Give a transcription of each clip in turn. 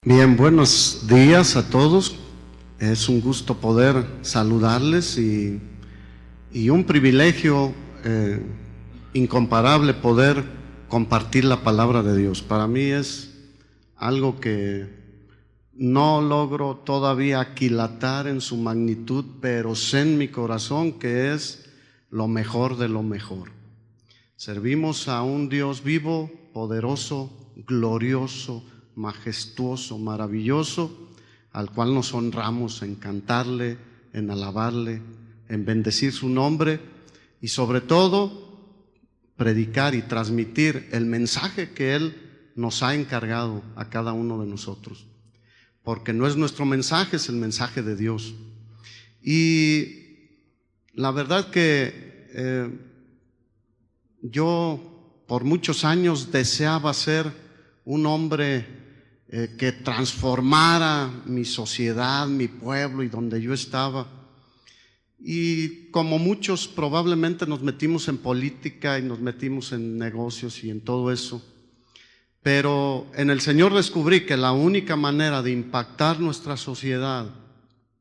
Bien, buenos días a todos. Es un gusto poder saludarles y un privilegio incomparable poder compartir la palabra de Dios. Para mí es algo que no logro todavía aquilatar en su magnitud, pero sé en mi corazón que es lo mejor de lo mejor. Servimos a un Dios vivo, poderoso, glorioso, majestuoso, maravilloso, al cual nos honramos en cantarle, en alabarle, en bendecir su nombre y sobre todo predicar y transmitir el mensaje que Él nos ha encargado a cada uno de nosotros, porque no es nuestro mensaje, es el mensaje de Dios. Y la verdad que yo por muchos años deseaba ser un hombre que transformara mi sociedad, mi pueblo y donde yo estaba. Y como muchos probablemente nos metimos en política y nos metimos en negocios y en todo eso. Pero en el Señor descubrí que la única manera de impactar nuestra sociedad,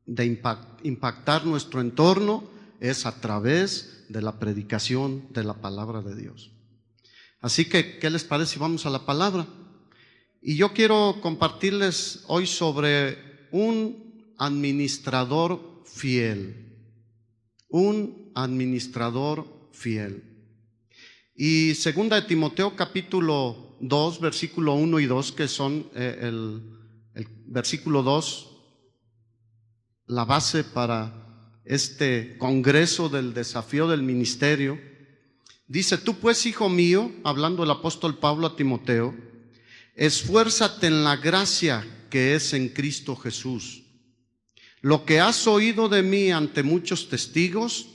de impactar nuestro entorno, es a través de la predicación de la palabra de Dios. Así que, ¿qué les parece si vamos a la palabra? Y yo quiero compartirles hoy sobre un administrador fiel. Un administrador fiel. Y segunda de Timoteo capítulo 2, versículo 1 y 2, que son el versículo 2, la base para este congreso del desafío del ministerio. Dice: tú pues, hijo mío, hablando el apóstol Pablo a Timoteo, esfuérzate en la gracia que es en Cristo Jesús. Lo que has oído de mí ante muchos testigos,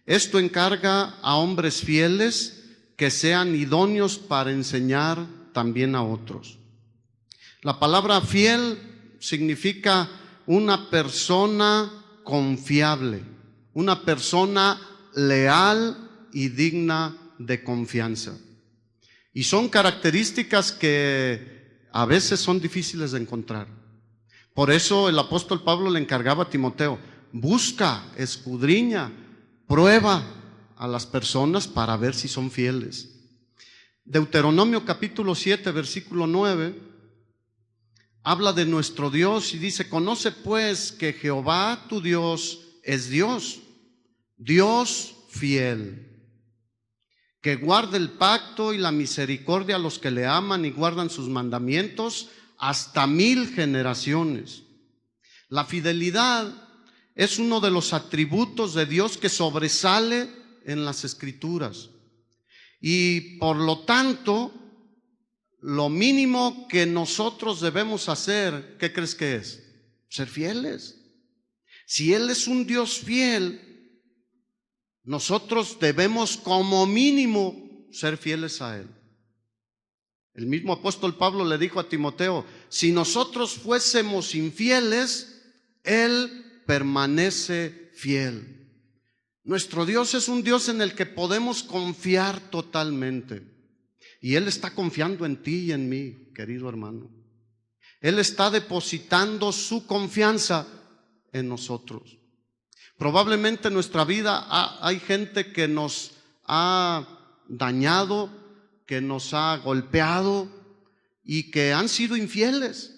esto encarga a hombres fieles que sean idóneos para enseñar también a otros. La palabra fiel significa una persona confiable, una persona leal y digna de confianza. Y son características que a veces son difíciles de encontrar. Por eso el apóstol Pablo le encargaba a Timoteo: busca, escudriña, prueba a las personas para ver si son fieles. Deuteronomio capítulo 7, versículo 9, habla de nuestro Dios y dice: conoce pues que Jehová tu Dios es Dios, Dios fiel, que guarda el pacto y la misericordia a los que le aman y guardan sus mandamientos hasta 1000 generaciones. La fidelidad es uno de los atributos de Dios que sobresale en las Escrituras. Y por lo tanto, lo mínimo que nosotros debemos hacer, ¿qué crees que es? Ser fieles. Si Él es un Dios fiel, nosotros debemos como mínimo ser fieles a Él. El mismo apóstol Pablo le dijo a Timoteo: si nosotros fuésemos infieles, Él permanece fiel. Nuestro Dios es un Dios en el que podemos confiar totalmente. Y Él está confiando en ti y en mí, querido hermano. Él está depositando su confianza en nosotros. Probablemente en nuestra vida hay gente que nos ha dañado, que nos ha golpeado y que han sido infieles.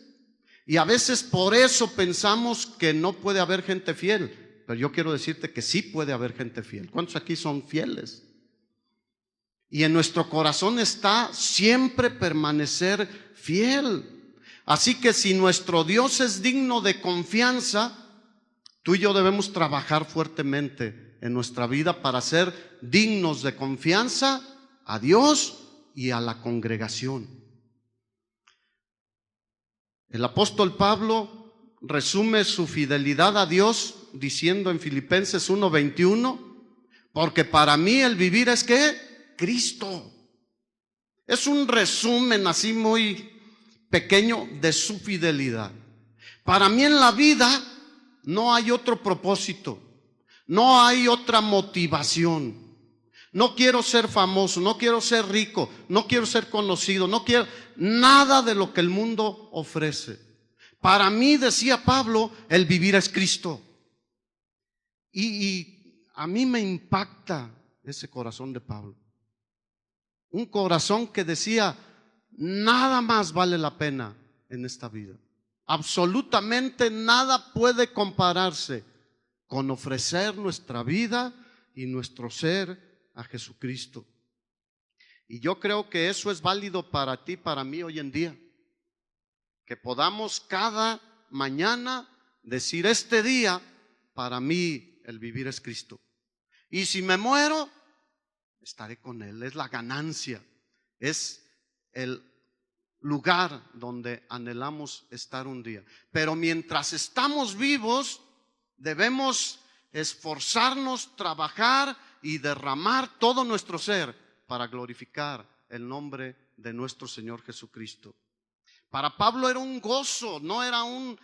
Y a veces por eso pensamos que no puede haber gente fiel. Pero yo quiero decirte que sí puede haber gente fiel. ¿Cuántos aquí son fieles? Y en nuestro corazón está siempre permanecer fiel. Así que si nuestro Dios es digno de confianza, tú y yo debemos trabajar fuertemente en nuestra vida para ser dignos de confianza a Dios y a la congregación. El apóstol Pablo resume su fidelidad a Dios diciendo en Filipenses 1:21: porque para mí el vivir es ¿qué? Cristo. Es un resumen así muy pequeño de su fidelidad. Para mí en la vida no hay otro propósito, no hay otra motivación. No quiero ser famoso, no quiero ser rico, no quiero ser conocido, no quiero nada de lo que el mundo ofrece. Para mí, decía Pablo, el vivir es Cristo. Y a mí me impacta ese corazón de Pablo. Un corazón que decía, nada más vale la pena en esta vida. Absolutamente nada puede compararse con ofrecer nuestra vida y nuestro ser a Jesucristo. Y yo creo que eso es válido para ti, para mí hoy en día. Que podamos cada mañana decir, este día para mí el vivir es Cristo. Y si me muero, estaré con Él. Es la ganancia, es el lugar donde anhelamos estar un día. Pero mientras estamos vivos, debemos esforzarnos, trabajar y derramar todo nuestro ser para glorificar el nombre de nuestro Señor Jesucristo. Para Pablo era un gozo, no era un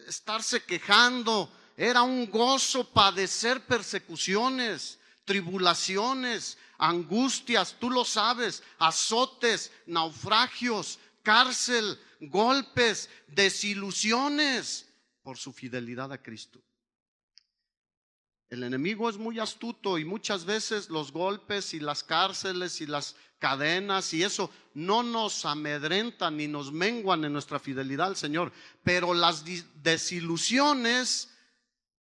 estarse quejando, era un gozo padecer persecuciones, tribulaciones, angustias, tú lo sabes, azotes, naufragios, cárcel, golpes, desilusiones por su fidelidad a Cristo. El enemigo es muy astuto y muchas veces los golpes y las cárceles y las cadenas y eso no nos amedrentan ni nos menguan en nuestra fidelidad al Señor, pero las desilusiones,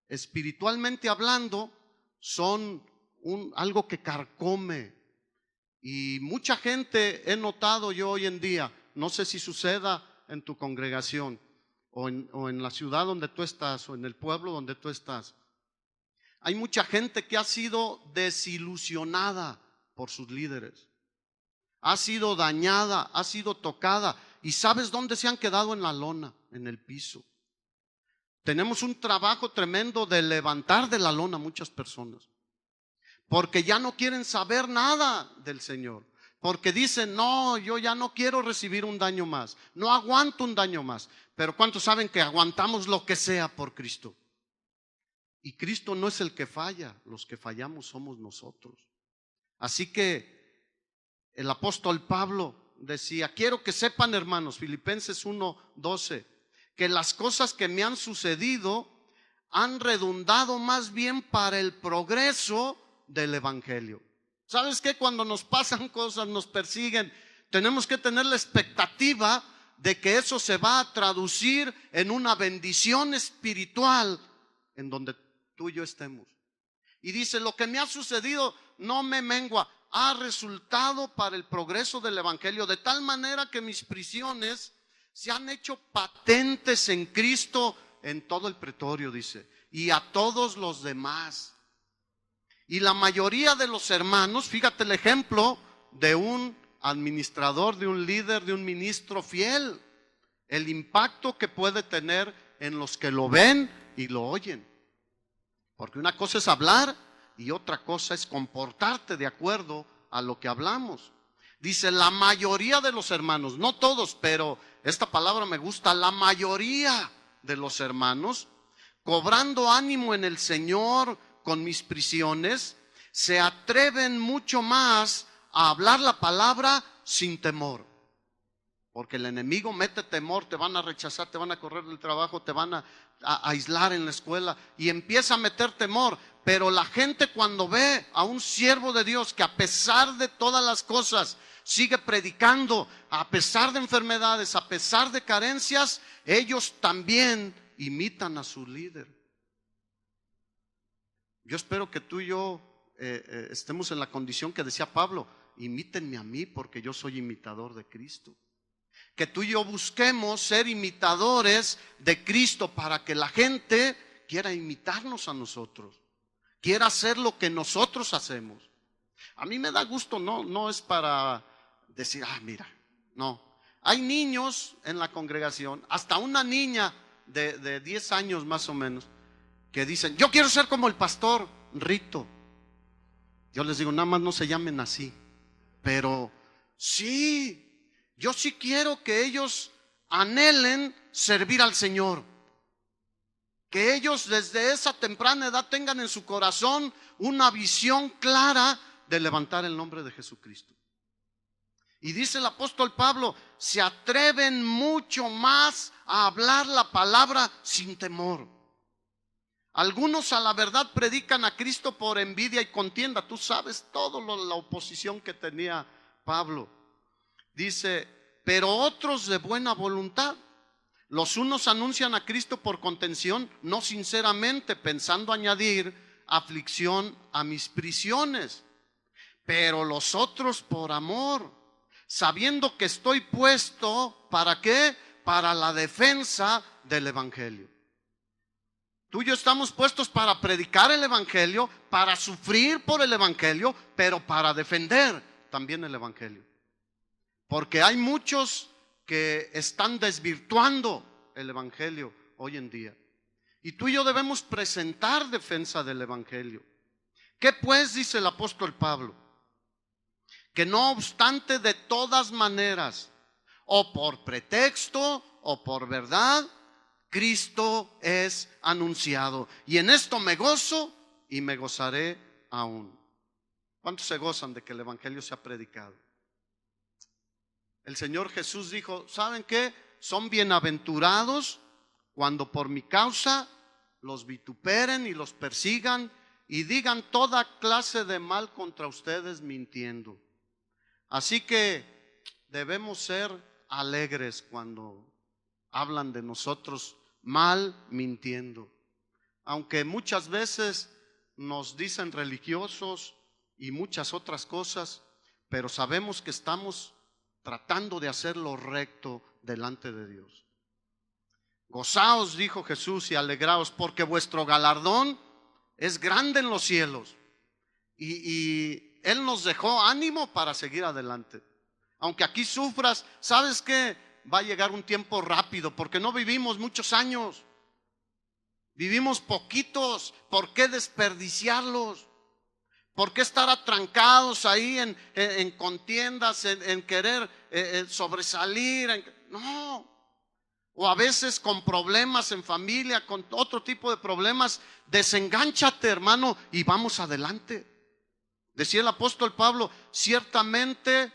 espiritualmente hablando, son algo que carcome. Y mucha gente he notado yo hoy en día, no sé si suceda en tu congregación o en la ciudad donde tú estás o en el pueblo donde tú estás. Hay mucha gente que ha sido desilusionada por sus líderes, ha sido dañada, ha sido tocada. ¿Y sabes dónde se han quedado? En la lona, en el piso. Tenemos un trabajo tremendo de levantar de la lona a muchas personas, porque ya no quieren saber nada del Señor, porque dicen, no, yo ya no quiero recibir un daño más, no aguanto un daño más. Pero ¿cuántos saben que aguantamos lo que sea por Cristo? Y Cristo no es el que falla, los que fallamos somos nosotros. Así que el apóstol Pablo decía, quiero que sepan, hermanos, Filipenses 1:12, que las cosas que me han sucedido han redundado más bien para el progreso del evangelio. ¿Sabes qué? Cuando nos pasan cosas, nos persiguen, tenemos que tener la expectativa de que eso se va a traducir en una bendición espiritual en donde tú y yo estemos. Y dice, lo que me ha sucedido no me mengua, ha resultado para el progreso del evangelio, de tal manera que mis prisiones se han hecho patentes en Cristo en todo el pretorio, dice, y a todos los demás. Y la mayoría de los hermanos, fíjate el ejemplo de un administrador, de un líder, de un ministro fiel, el impacto que puede tener en los que lo ven y lo oyen. Porque una cosa es hablar y otra cosa es comportarte de acuerdo a lo que hablamos. Dice, la mayoría de los hermanos, no todos, pero esta palabra me gusta, la mayoría de los hermanos, cobrando ánimo en el Señor con mis prisiones, se atreven mucho más a hablar la palabra sin temor. Porque el enemigo mete temor, te van a rechazar, te van a correr del trabajo, te van a aislar en la escuela y empieza a meter temor. Pero la gente cuando ve a un siervo de Dios que a pesar de todas las cosas sigue predicando, a pesar de enfermedades, a pesar de carencias, ellos también imitan a su líder. Yo espero que tú y yo estemos en la condición que decía Pablo, imítenme a mí porque yo soy imitador de Cristo. Que tú y yo busquemos ser imitadores de Cristo para que la gente quiera imitarnos a nosotros, quiera hacer lo que nosotros hacemos. A mí me da gusto, no es para decir, mira, no. Hay niños en la congregación, hasta una niña de 10 años más o menos, que dicen, yo quiero ser como el pastor Rito. Yo les digo, nada más no se llamen así, pero sí. Yo sí quiero que ellos anhelen servir al Señor. Que ellos desde esa temprana edad tengan en su corazón una visión clara de levantar el nombre de Jesucristo. Y dice el apóstol Pablo, se atreven mucho más a hablar la palabra sin temor. Algunos a la verdad predican a Cristo por envidia y contienda. Tú sabes todo la oposición que tenía Pablo. Dice, pero otros de buena voluntad. Los unos anuncian a Cristo por contención, no sinceramente, pensando añadir aflicción a mis prisiones. Pero los otros por amor, sabiendo que estoy puesto, ¿para qué? Para la defensa del evangelio. Tú y yo estamos puestos para predicar el evangelio, para sufrir por el evangelio, pero para defender también el evangelio. Porque hay muchos que están desvirtuando el evangelio hoy en día. Y tú y yo debemos presentar defensa del evangelio. ¿Qué pues dice el apóstol Pablo? Que no obstante, de todas maneras, o por pretexto o por verdad, Cristo es anunciado. Y en esto me gozo y me gozaré aún. ¿Cuántos se gozan de que el evangelio sea predicado? El Señor Jesús dijo, ¿saben qué? Son bienaventurados cuando por mi causa los vituperen y los persigan y digan toda clase de mal contra ustedes mintiendo. Así que debemos ser alegres cuando hablan de nosotros mal, mintiendo. Aunque muchas veces nos dicen religiosos y muchas otras cosas, pero sabemos que estamos tratando de hacer lo recto delante de Dios. Gozaos, dijo Jesús, y alegraos, porque vuestro galardón es grande en los cielos. Y Él nos dejó ánimo para seguir adelante. Aunque aquí sufras, ¿sabes qué? Va a llegar un tiempo rápido, porque no vivimos muchos años. Vivimos poquitos. ¿Por qué desperdiciarlos? ¿Por qué estar atrancados ahí en contiendas, en querer sobresalir? No. O a veces con problemas en familia, con otro tipo de problemas. Desengánchate, hermano, y vamos adelante. Decía el apóstol Pablo, ciertamente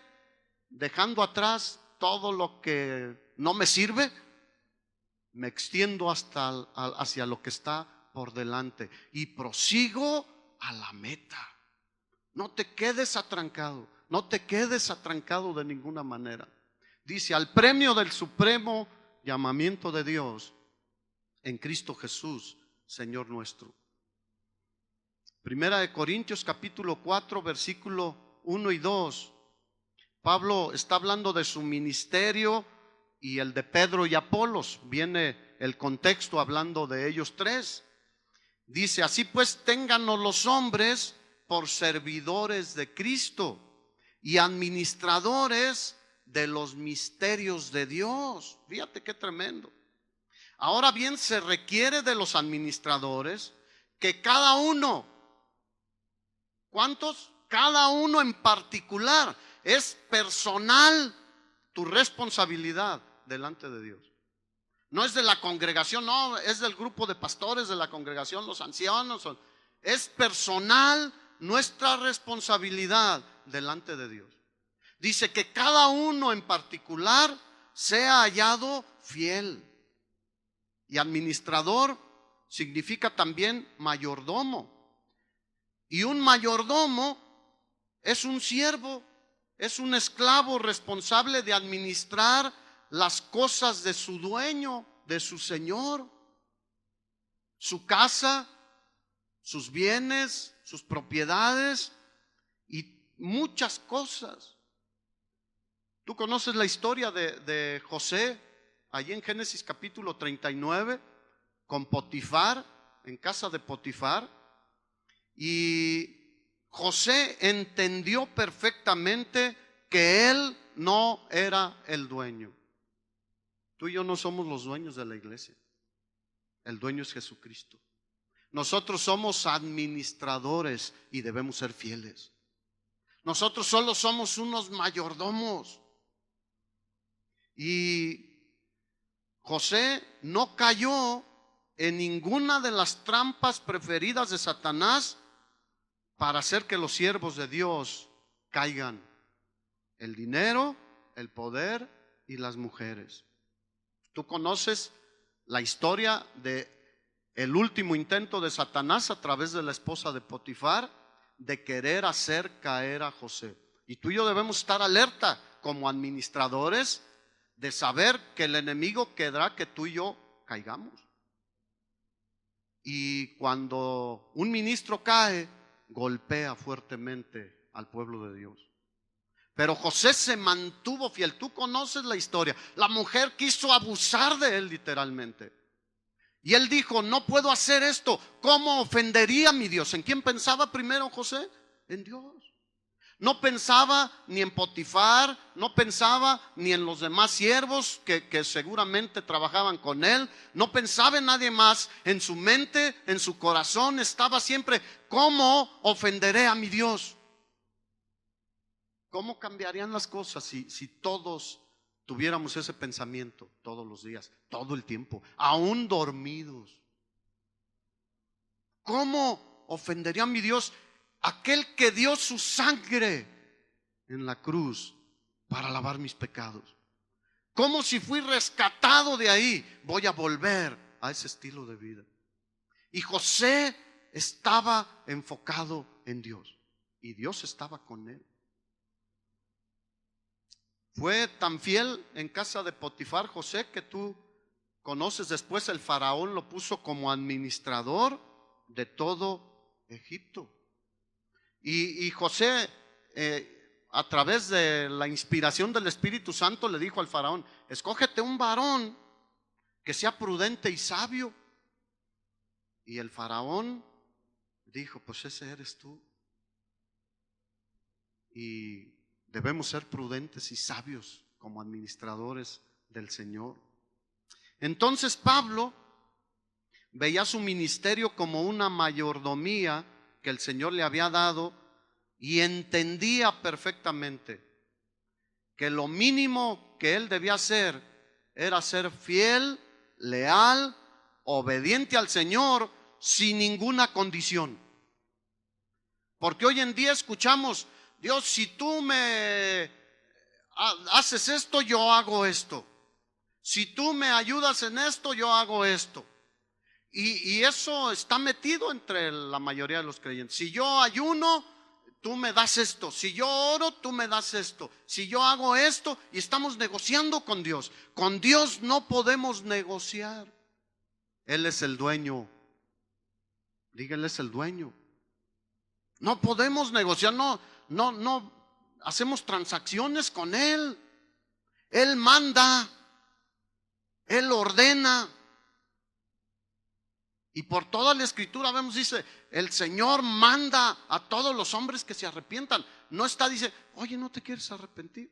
dejando atrás todo lo que no me sirve, me extiendo hacia lo que está por delante y prosigo a la meta. No te quedes atrancado, no te quedes atrancado de ninguna manera. Dice, al premio del supremo llamamiento de Dios en Cristo Jesús, Señor nuestro. Primera de Corintios capítulo 4, versículo 1 y 2. Pablo está hablando de su ministerio y el de Pedro y Apolos. Viene el contexto hablando de ellos tres. Dice, así pues téngannos los hombres por servidores de Cristo y administradores de los misterios de Dios. Fíjate qué tremendo. Ahora bien, se requiere de los administradores que cada uno, ¿cuántos? Cada uno en particular. Es personal tu responsabilidad delante de Dios. No es de la congregación, no, es del grupo de pastores de la congregación, los ancianos. Es personal nuestra responsabilidad delante de Dios. Dice que cada uno en particular sea hallado fiel. Y administrador significa también mayordomo. Y un mayordomo es un siervo, es un esclavo responsable de administrar las cosas de su dueño, de su señor, su casa, sus bienes, sus propiedades y muchas cosas. Tú conoces la historia de José, allí en Génesis capítulo 39, con Potifar, en casa de Potifar. Y José entendió perfectamente que él no era el dueño. Tú y yo no somos los dueños de la iglesia. El dueño es Jesucristo. Nosotros somos administradores y debemos ser fieles. Nosotros solo somos unos mayordomos. Y José no cayó en ninguna de las trampas preferidas de Satanás para hacer que los siervos de Dios caigan. el dinero, el poder y las mujeres. Tú conoces la historia de el último intento de Satanás a través de la esposa de Potifar de querer hacer caer a José. Y tú y yo debemos estar alerta como administradores de saber que el enemigo querrá que tú y yo caigamos. Y cuando un ministro cae, golpea fuertemente al pueblo de Dios. Pero José se mantuvo fiel. Tú conoces la historia. La mujer quiso abusar de él literalmente. Y él dijo, no puedo hacer esto. ¿Cómo ofendería a mi Dios? ¿En quién pensaba primero José? En Dios. No pensaba ni en Potifar, no pensaba ni en los demás siervos que seguramente trabajaban con él. No pensaba en nadie más. En su mente, en su corazón estaba siempre, ¿cómo ofenderé a mi Dios? ¿Cómo cambiarían las cosas si todos tuviéramos ese pensamiento todos los días, todo el tiempo, aún dormidos? ¿Cómo ofendería a mi Dios, aquel que dio su sangre en la cruz para lavar mis pecados? ¿Cómo si fui rescatado de ahí voy a volver a ese estilo de vida? Y José estaba enfocado en Dios y Dios estaba con él. Fue tan fiel en casa de Potifar José que tú conoces. Después el faraón lo puso como administrador de todo Egipto. Y José, a través de la inspiración del Espíritu Santo, le dijo al faraón, escógete un varón que sea prudente y sabio. Y el faraón dijo, pues ese eres tú. Y debemos ser prudentes y sabios como administradores del Señor. Entonces Pablo veía su ministerio como una mayordomía que el Señor le había dado y entendía perfectamente que lo mínimo que él debía hacer era ser fiel, leal, obediente al Señor sin ninguna condición. Porque hoy en día escuchamos, Dios, si tú me haces esto, yo hago esto. Si tú me ayudas en esto, yo hago esto. Y eso está metido entre la mayoría de los creyentes. Si yo ayuno, tú me das esto. Si yo oro, tú me das esto. Si yo hago esto, y estamos negociando con Dios. Con Dios no podemos negociar. Él es el dueño. Dígale, es el dueño. No podemos negociar, no hacemos transacciones con Él. Él manda, Él ordena. Y por toda la escritura vemos, dice, el Señor manda a todos los hombres que se arrepientan. No está, dice, oye, ¿no te quieres arrepentir?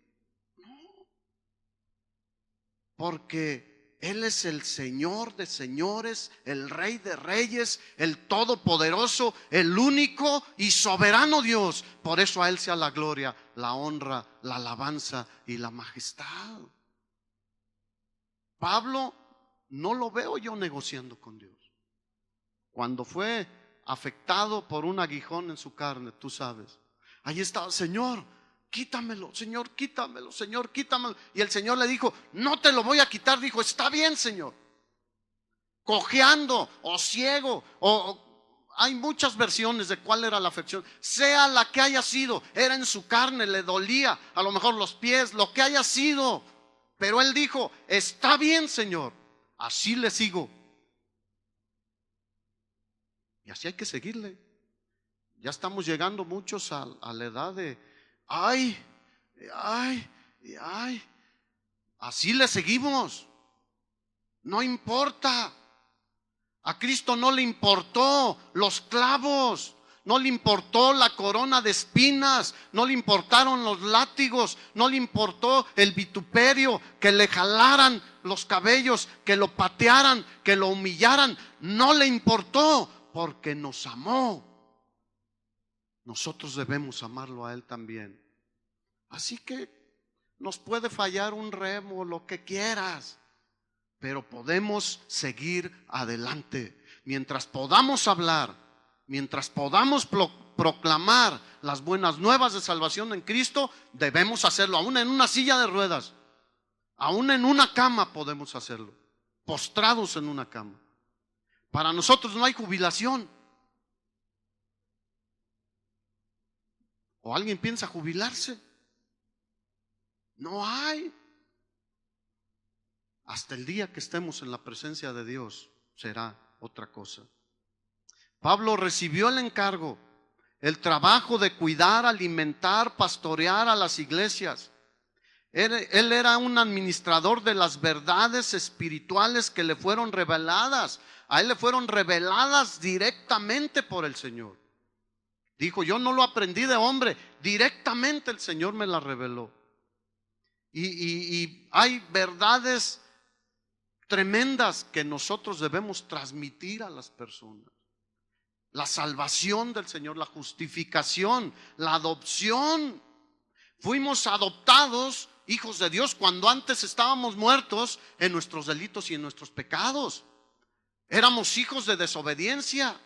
No. Porque Él es el Señor de señores, el Rey de reyes, el Todopoderoso, el único y soberano Dios. Por eso a Él sea la gloria, la honra, la alabanza y la majestad. Pablo no lo veo yo negociando con Dios. Cuando fue afectado por un aguijón en su carne, tú sabes, ahí estaba, Señor, quítamelo, Señor, quítamelo, Señor, quítamelo. Y el Señor le dijo, no te lo voy a quitar. Dijo, está bien, Señor. Cojeando o ciego, hay muchas versiones de cuál era la afección. Sea la que haya sido, era en su carne, le dolía, a lo mejor los pies, lo que haya sido. Pero él dijo, está bien, Señor, así le sigo. Y así hay que seguirle. Ya estamos llegando muchos a la edad de ay. Así le seguimos. No importa. A Cristo no le importó los clavos, no le importó la corona de espinas, no le importaron los látigos, no le importó el vituperio, que le jalaran los cabellos, que lo patearan, que lo humillaran. No le importó. Porque nos amó. Nosotros debemos amarlo a Él también. Así que nos puede fallar un remo, lo que quieras, pero podemos seguir adelante. Mientras podamos hablar, mientras podamos proclamar las buenas nuevas de salvación en Cristo, debemos hacerlo, aún en una silla de ruedas, aún en una cama podemos hacerlo, postrados en una cama. Para nosotros no hay jubilación. ¿O alguien piensa jubilarse? No hay. Hasta el día que estemos en la presencia de Dios será otra cosa. Pablo recibió el encargo, el trabajo de cuidar, alimentar, pastorear a las iglesias. Él era un administrador de las verdades espirituales que le fueron reveladas. A él le fueron reveladas directamente por el Señor. Dijo, yo no lo aprendí de hombre, directamente el Señor me la reveló. Y hay verdades tremendas que nosotros debemos transmitir a las personas. La salvación del Señor, la justificación, la adopción. Fuimos adoptados hijos de Dios cuando antes estábamos muertos en nuestros delitos y en nuestros pecados. Éramos hijos de desobediencia,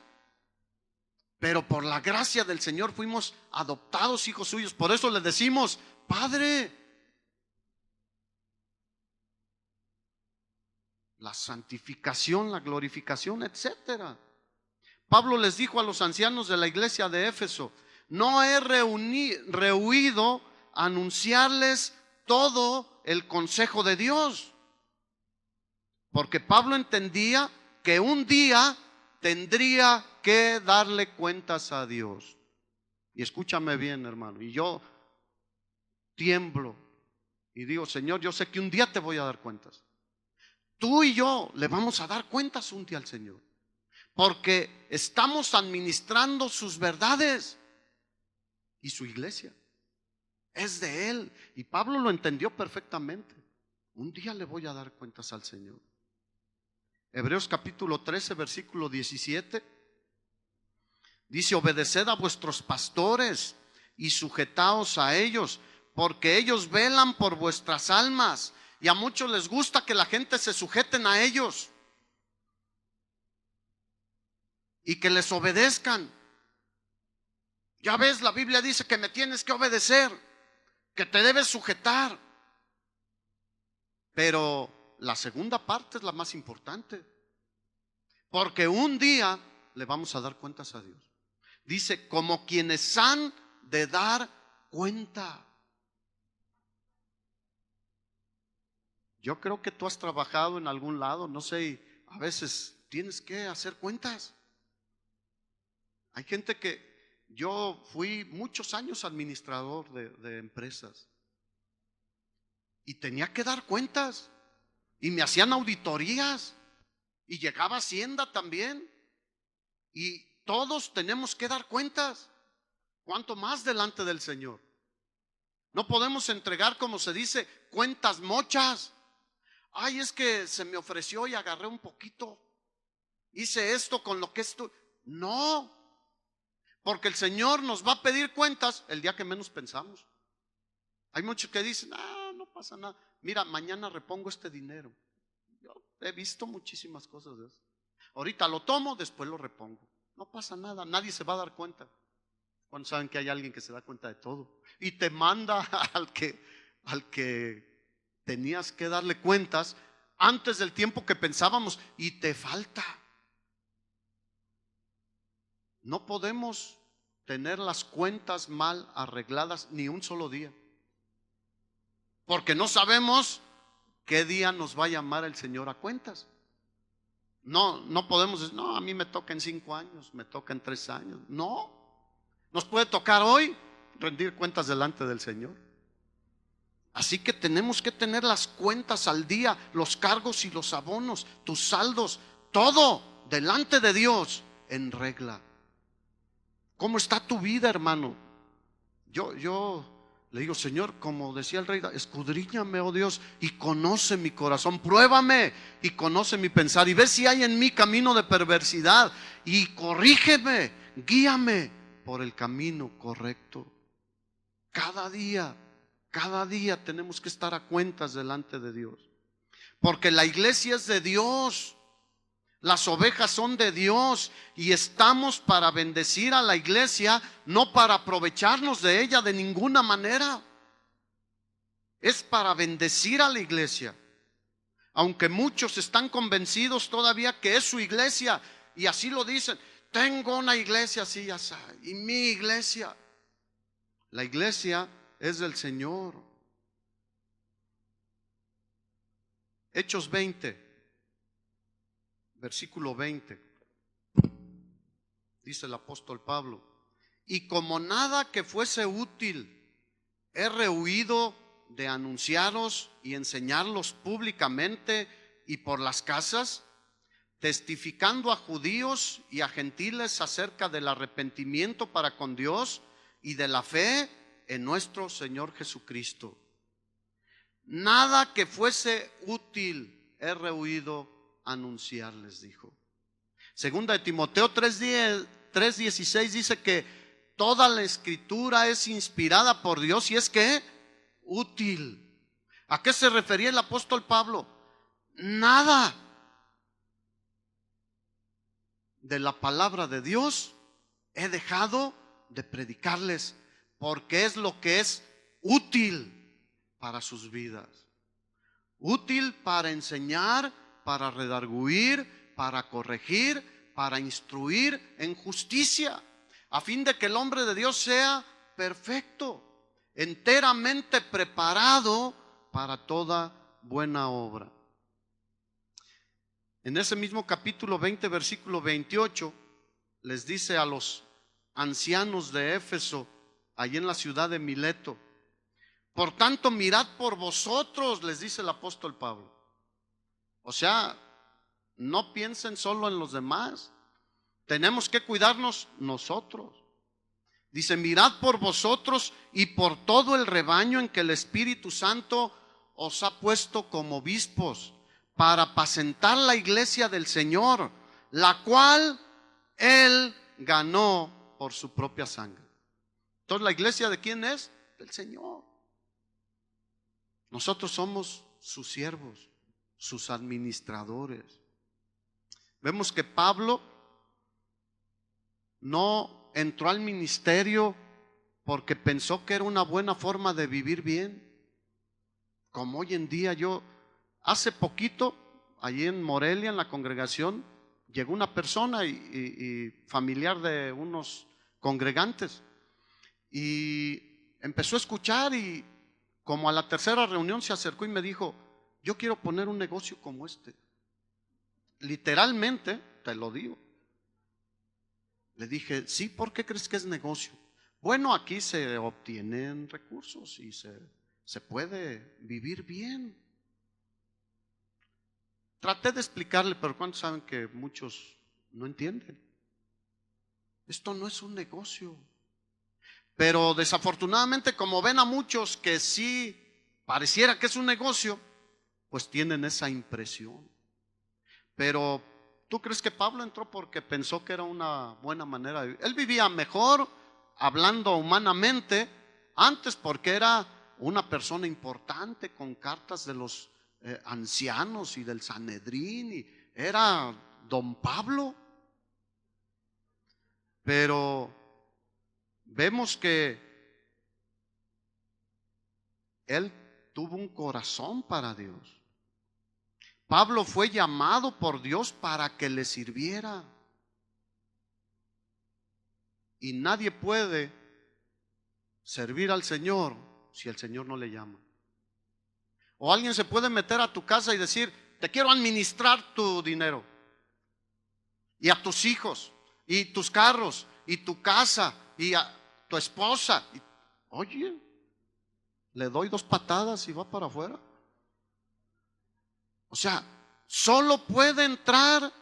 pero por la gracia del Señor fuimos adoptados hijos suyos. Por eso le decimos, Padre. La santificación, la glorificación, etcétera. Pablo les dijo a los ancianos de la iglesia de Éfeso, no he rehuido anunciarles todo el consejo de Dios. Porque Pablo entendía que un día tendría que darle cuentas a Dios. Y escúchame bien, hermano, y yo tiemblo y digo, Señor, yo sé que un día te voy a dar cuentas. Tú y yo le vamos a dar cuentas un día al Señor, porque estamos administrando sus verdades y su iglesia es de Él. Y Pablo lo entendió perfectamente. Un día le voy a dar cuentas al Señor. Hebreos capítulo 13, versículo 17 dice, obedeced a vuestros pastores y sujetaos a ellos, porque ellos velan por vuestras almas. Y a muchos les gusta que la gente se sujeten a ellos y que les obedezcan. Ya ves, la Biblia dice que me tienes que obedecer, que te debes sujetar. Pero la segunda parte es la más importante, porque un día le vamos a dar cuentas a Dios. Dice, como quienes han de dar cuenta. Yo creo que tú has trabajado en algún lado, no sé, y a veces tienes que hacer cuentas. Hay gente que, yo fui muchos años administrador de empresas y tenía que dar cuentas y me hacían auditorías y llegaba Hacienda también y todos tenemos que dar cuentas, cuanto más delante del Señor. No podemos entregar, como se dice, cuentas mochas. Ay, es que se me ofreció y agarré un poquito, hice esto con lo que esto. No, porque el Señor nos va a pedir cuentas el día que menos pensamos. Hay muchos que dicen, no pasa nada, mira, mañana repongo este dinero. Yo he visto muchísimas cosas de eso. Ahorita lo tomo, después lo repongo. No pasa nada, nadie se va a dar cuenta. Cuando saben que hay alguien que se da cuenta de todo y te manda al que tenías que darle cuentas antes del tiempo que pensábamos y te falta. No podemos tener las cuentas mal arregladas ni un solo día, porque no sabemos qué día nos va a llamar el Señor a cuentas. No podemos decir, no, a mí me toca en 5 años, me toca en 3 años. No, nos puede tocar hoy rendir cuentas delante del Señor. Así que tenemos que tener las cuentas al día, los cargos y los abonos, tus saldos, todo delante de Dios en regla. ¿Cómo está tu vida, hermano? Yo le digo, Señor, como decía el rey, escudriñame, oh Dios, y conoce mi corazón, pruébame y conoce mi pensar, y ve si hay en mí camino de perversidad, y corrígeme, guíame por el camino correcto. Cada día tenemos que estar a cuentas delante de Dios, porque la iglesia es de Dios. Las ovejas son de Dios y estamos para bendecir a la iglesia, no para aprovecharnos de ella de ninguna manera. Es para bendecir a la iglesia. Aunque muchos están convencidos todavía que es su iglesia y así lo dicen. Tengo una iglesia así, ya sabe, y mi iglesia. La iglesia es del Señor. Hechos 20, versículo 20. Dice el apóstol Pablo: y como nada que fuese útil, he rehuido de anunciaros y enseñarlos públicamente y por las casas, testificando a judíos y a gentiles acerca del arrepentimiento para con Dios y de la fe en nuestro Señor Jesucristo. Nada que fuese útil he rehuido anunciarles, dijo. Segunda de Timoteo 3:16 dice que toda la escritura es inspirada por Dios y es que útil. ¿A qué se refería el apóstol Pablo? Nada de la palabra de Dios he dejado de predicarles, porque es lo que es útil para sus vidas. Útil para enseñar, para redarguir, para corregir, para instruir en justicia, a fin de que el hombre de Dios sea perfecto, enteramente preparado para toda buena obra. En ese mismo capítulo 20, versículo 28, les dice a los ancianos de Éfeso, allí en la ciudad de Mileto: por tanto, mirad por vosotros, les dice el apóstol Pablo. O sea, no piensen solo en los demás, tenemos que cuidarnos nosotros. Dice: mirad por vosotros y por todo el rebaño en que el Espíritu Santo os ha puesto como obispos, para apacentar la iglesia del Señor, la cual Él ganó por su propia sangre. Entonces, ¿la iglesia de quién es? Del Señor. Nosotros somos sus siervos, sus administradores. Vemos que Pablo no entró al ministerio porque pensó que era una buena forma de vivir bien. Como hoy en día, hace poquito, allí en Morelia, en la congregación, llegó una persona y familiar de unos congregantes y empezó a escuchar, y como a la tercera reunión se acercó y me dijo: yo quiero poner un negocio como este. Literalmente, te lo digo. Le dije: sí, ¿por qué crees que es negocio? Bueno, aquí se obtienen recursos y se puede vivir bien. Traté de explicarle, pero ¿cuántos saben que muchos no entienden? Esto no es un negocio. Pero desafortunadamente, como ven a muchos que sí pareciera que es un negocio, pues tienen esa impresión. Pero ¿tú crees que Pablo entró porque pensó que era una buena manera de vivir? Él vivía mejor, hablando humanamente, antes, porque era una persona importante con cartas de los ancianos y del Sanedrín, y era don Pablo. Pero vemos que él tuvo un corazón para Dios. Pablo fue llamado por Dios para que le sirviera. Y nadie puede servir al Señor si el Señor no le llama. O alguien se puede meter a tu casa y decir: te quiero administrar tu dinero, y a tus hijos, y tus carros, y tu casa, y a tu esposa. Oye, le doy 2 patadas y va para afuera. O sea, solo puede entrar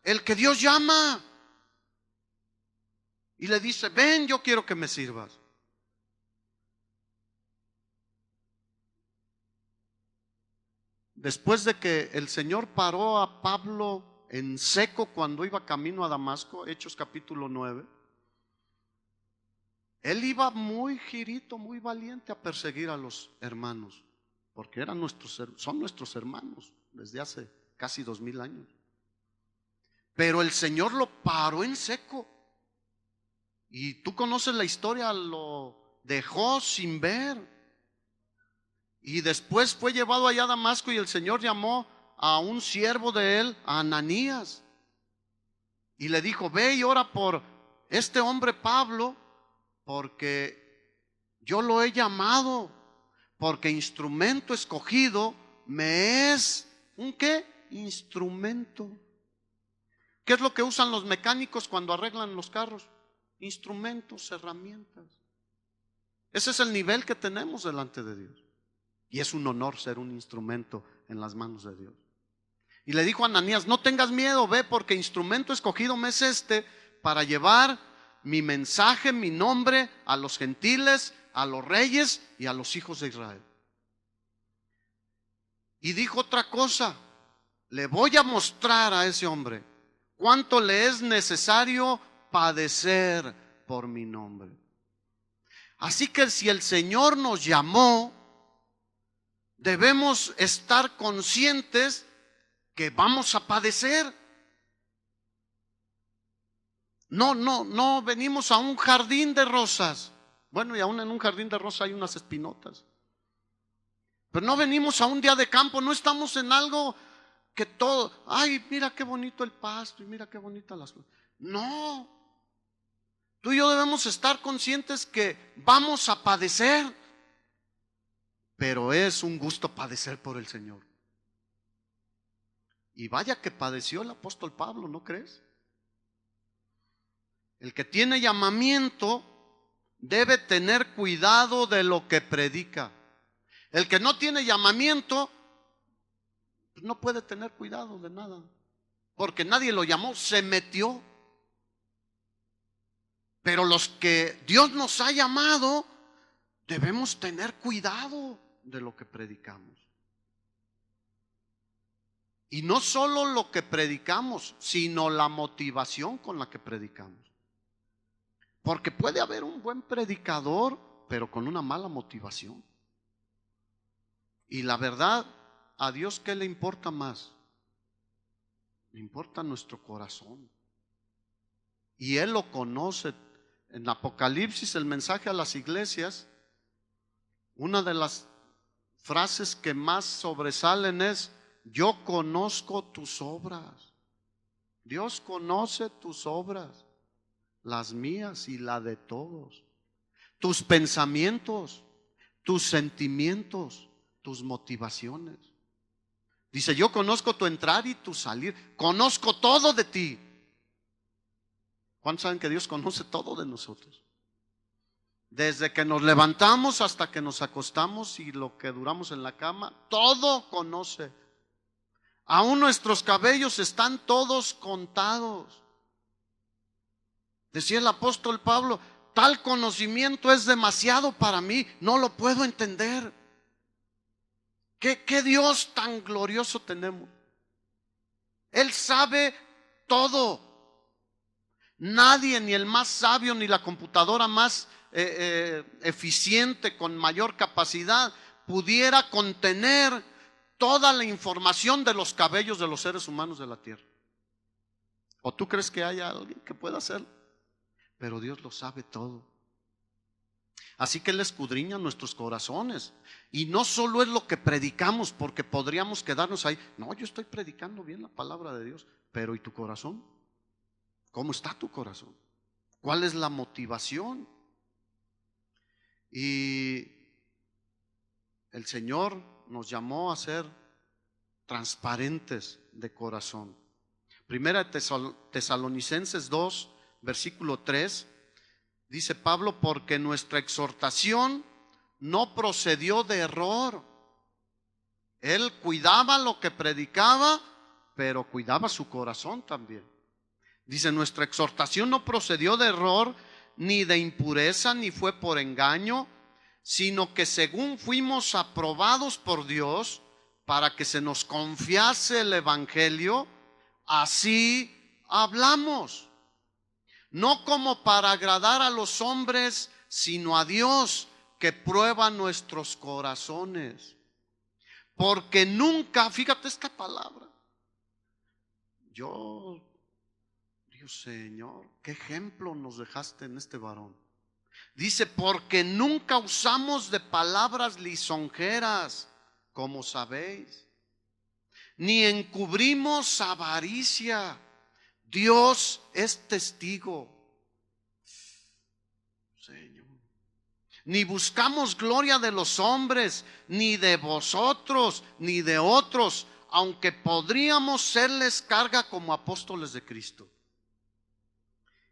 el que Dios llama y le dice: ven, yo quiero que me sirvas. Después de que el Señor paró a Pablo en seco cuando iba camino a Damasco, Hechos capítulo 9, él iba muy girito, muy valiente a perseguir a los hermanos, porque son nuestros hermanos desde hace casi 2000 años. Pero el Señor lo paró en seco. Y tú conoces la historia, lo dejó sin ver. Y después fue llevado allá a Damasco y el Señor llamó a un siervo de él, a Ananías. Y le dijo, ve y ora por este hombre Pablo, porque yo lo he llamado, porque instrumento escogido me es, ¿un qué? Instrumento. ¿Qué es lo que usan los mecánicos cuando arreglan los carros? Instrumentos, herramientas. Ese es el nivel que tenemos delante de Dios. Y es un honor ser un instrumento en las manos de Dios. Y le dijo a Ananías, no tengas miedo, ve, porque instrumento escogido me es este para llevar mi mensaje, mi nombre a los gentiles, a los reyes y a los hijos de Israel. Y dijo otra cosa, le voy a mostrar a ese hombre cuánto le es necesario padecer por mi nombre. Así que si el Señor nos llamó, debemos estar conscientes que vamos a padecer. No venimos a un jardín de rosas. Bueno, y aún en un jardín de rosas hay unas espinotas. Pero no venimos a un día de campo, no estamos en algo que todo, ay, mira qué bonito el pasto y mira qué bonitas las cosas. No. Tú y yo debemos estar conscientes que vamos a padecer, pero es un gusto padecer por el Señor. Y vaya que padeció el apóstol Pablo, ¿no crees? El que tiene llamamiento debe tener cuidado de lo que predica. El que no tiene llamamiento no puede tener cuidado de nada, porque nadie lo llamó, se metió. Pero los que Dios nos ha llamado, debemos tener cuidado de lo que predicamos. Y no solo lo que predicamos, sino la motivación con la que predicamos. Porque puede haber un buen predicador, pero con una mala motivación. Y la verdad, ¿a Dios qué le importa más? Le importa nuestro corazón. Y Él lo conoce. En Apocalipsis, el mensaje a las iglesias, una de las frases que más sobresalen es: yo conozco tus obras. Dios conoce tus obras, las mías y la de todos, tus pensamientos, tus sentimientos, tus motivaciones. Dice, yo conozco tu entrar y tu salir, conozco todo de ti. ¿Cuántos saben que Dios conoce todo de nosotros? Desde que nos levantamos hasta que nos acostamos y lo que duramos en la cama, todo conoce. Aún nuestros cabellos están todos contados. Decía el apóstol Pablo, tal conocimiento es demasiado para mí, no lo puedo entender. ¿Qué Dios tan glorioso tenemos? Él sabe todo. Nadie, ni el más sabio, ni la computadora más eficiente, con mayor capacidad, pudiera contener toda la información de los cabellos de los seres humanos de la tierra. ¿O tú crees que haya alguien que pueda hacerlo? Pero Dios lo sabe todo. Así que Él escudriña nuestros corazones. Y no solo es lo que predicamos, porque podríamos quedarnos ahí. No, yo estoy predicando bien la palabra de Dios, pero ¿y tu corazón? ¿Cómo está tu corazón? ¿Cuál es la motivación? Y el Señor nos llamó a ser transparentes de corazón. Primera Tesalonicenses 2, versículo 3, dice Pablo, porque nuestra exhortación no procedió de error. Él cuidaba lo que predicaba, pero cuidaba su corazón también. Dice, nuestra exhortación no procedió de error, ni de impureza, ni fue por engaño, sino que según fuimos aprobados por Dios para que se nos confiase el evangelio, así hablamos. No como para agradar a los hombres, sino a Dios, que prueba nuestros corazones. Porque nunca, fíjate esta palabra, yo yo, Señor, ¿qué ejemplo nos dejaste en este varón? Dice, porque nunca usamos de palabras lisonjeras, como sabéis, ni encubrimos avaricia. Dios es testigo, Señor. Ni buscamos gloria de los hombres, ni de vosotros, ni de otros, aunque podríamos serles carga como apóstoles de Cristo.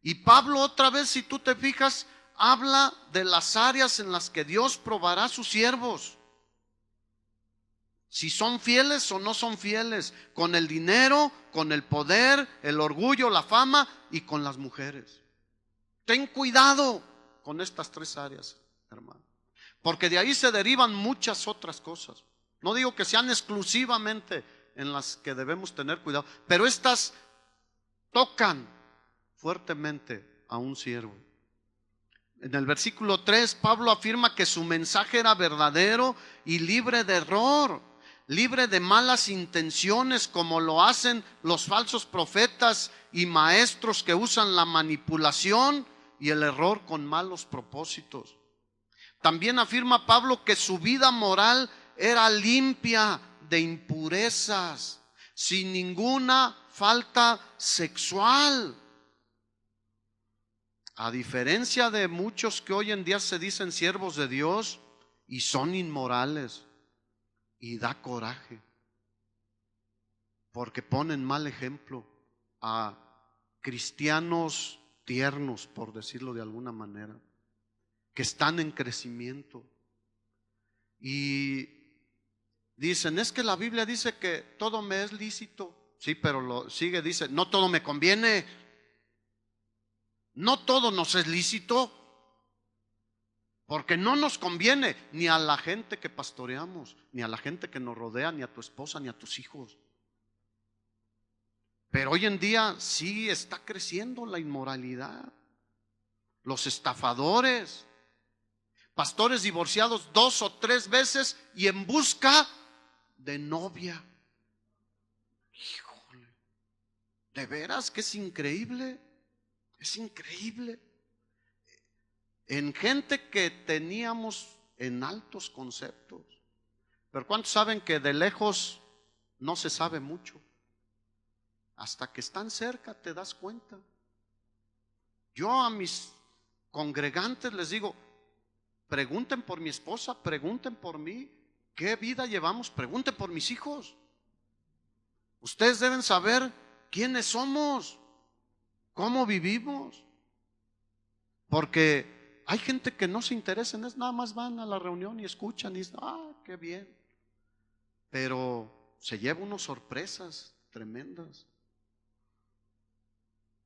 Y Pablo otra vez, si tú te fijas, habla de las áreas en las que Dios probará a sus siervos. Si son fieles o no son fieles, con el dinero, con el poder, el orgullo, la fama y con las mujeres. Ten cuidado con estas tres áreas, hermano, porque de ahí se derivan muchas otras cosas. No digo que sean exclusivamente en las que debemos tener cuidado, pero estas tocan fuertemente a un siervo. En el versículo 3, Pablo afirma que su mensaje era verdadero y libre de error, libre de malas intenciones, como lo hacen los falsos profetas y maestros que usan la manipulación y el error con malos propósitos. También afirma Pablo que su vida moral era limpia de impurezas, sin ninguna falta sexual. A diferencia de muchos que hoy en día se dicen siervos de Dios y son inmorales, y da coraje, porque ponen mal ejemplo a cristianos tiernos, por decirlo de alguna manera, que están en crecimiento. Y dicen, es que la Biblia dice que todo me es lícito. Sí, pero lo sigue, dice, no todo me conviene. No todo nos es lícito, porque no nos conviene ni a la gente que pastoreamos, ni a la gente que nos rodea, ni a tu esposa, ni a tus hijos. Pero hoy en día sí está creciendo la inmoralidad, los estafadores, pastores divorciados 2 o 3 veces y en busca de novia. Híjole, de veras que es increíble, es increíble. En gente que teníamos en altos conceptos. Pero ¿cuántos saben que de lejos no se sabe mucho? Hasta que están cerca te das cuenta. Yo a mis congregantes les digo, pregunten por mi esposa, pregunten por mí, qué vida llevamos, pregunten por mis hijos. Ustedes deben saber quiénes somos, cómo vivimos, porque hay gente que no se interesa en eso, nada más van a la reunión y escuchan y dicen, qué bien. Pero se lleva unas sorpresas tremendas.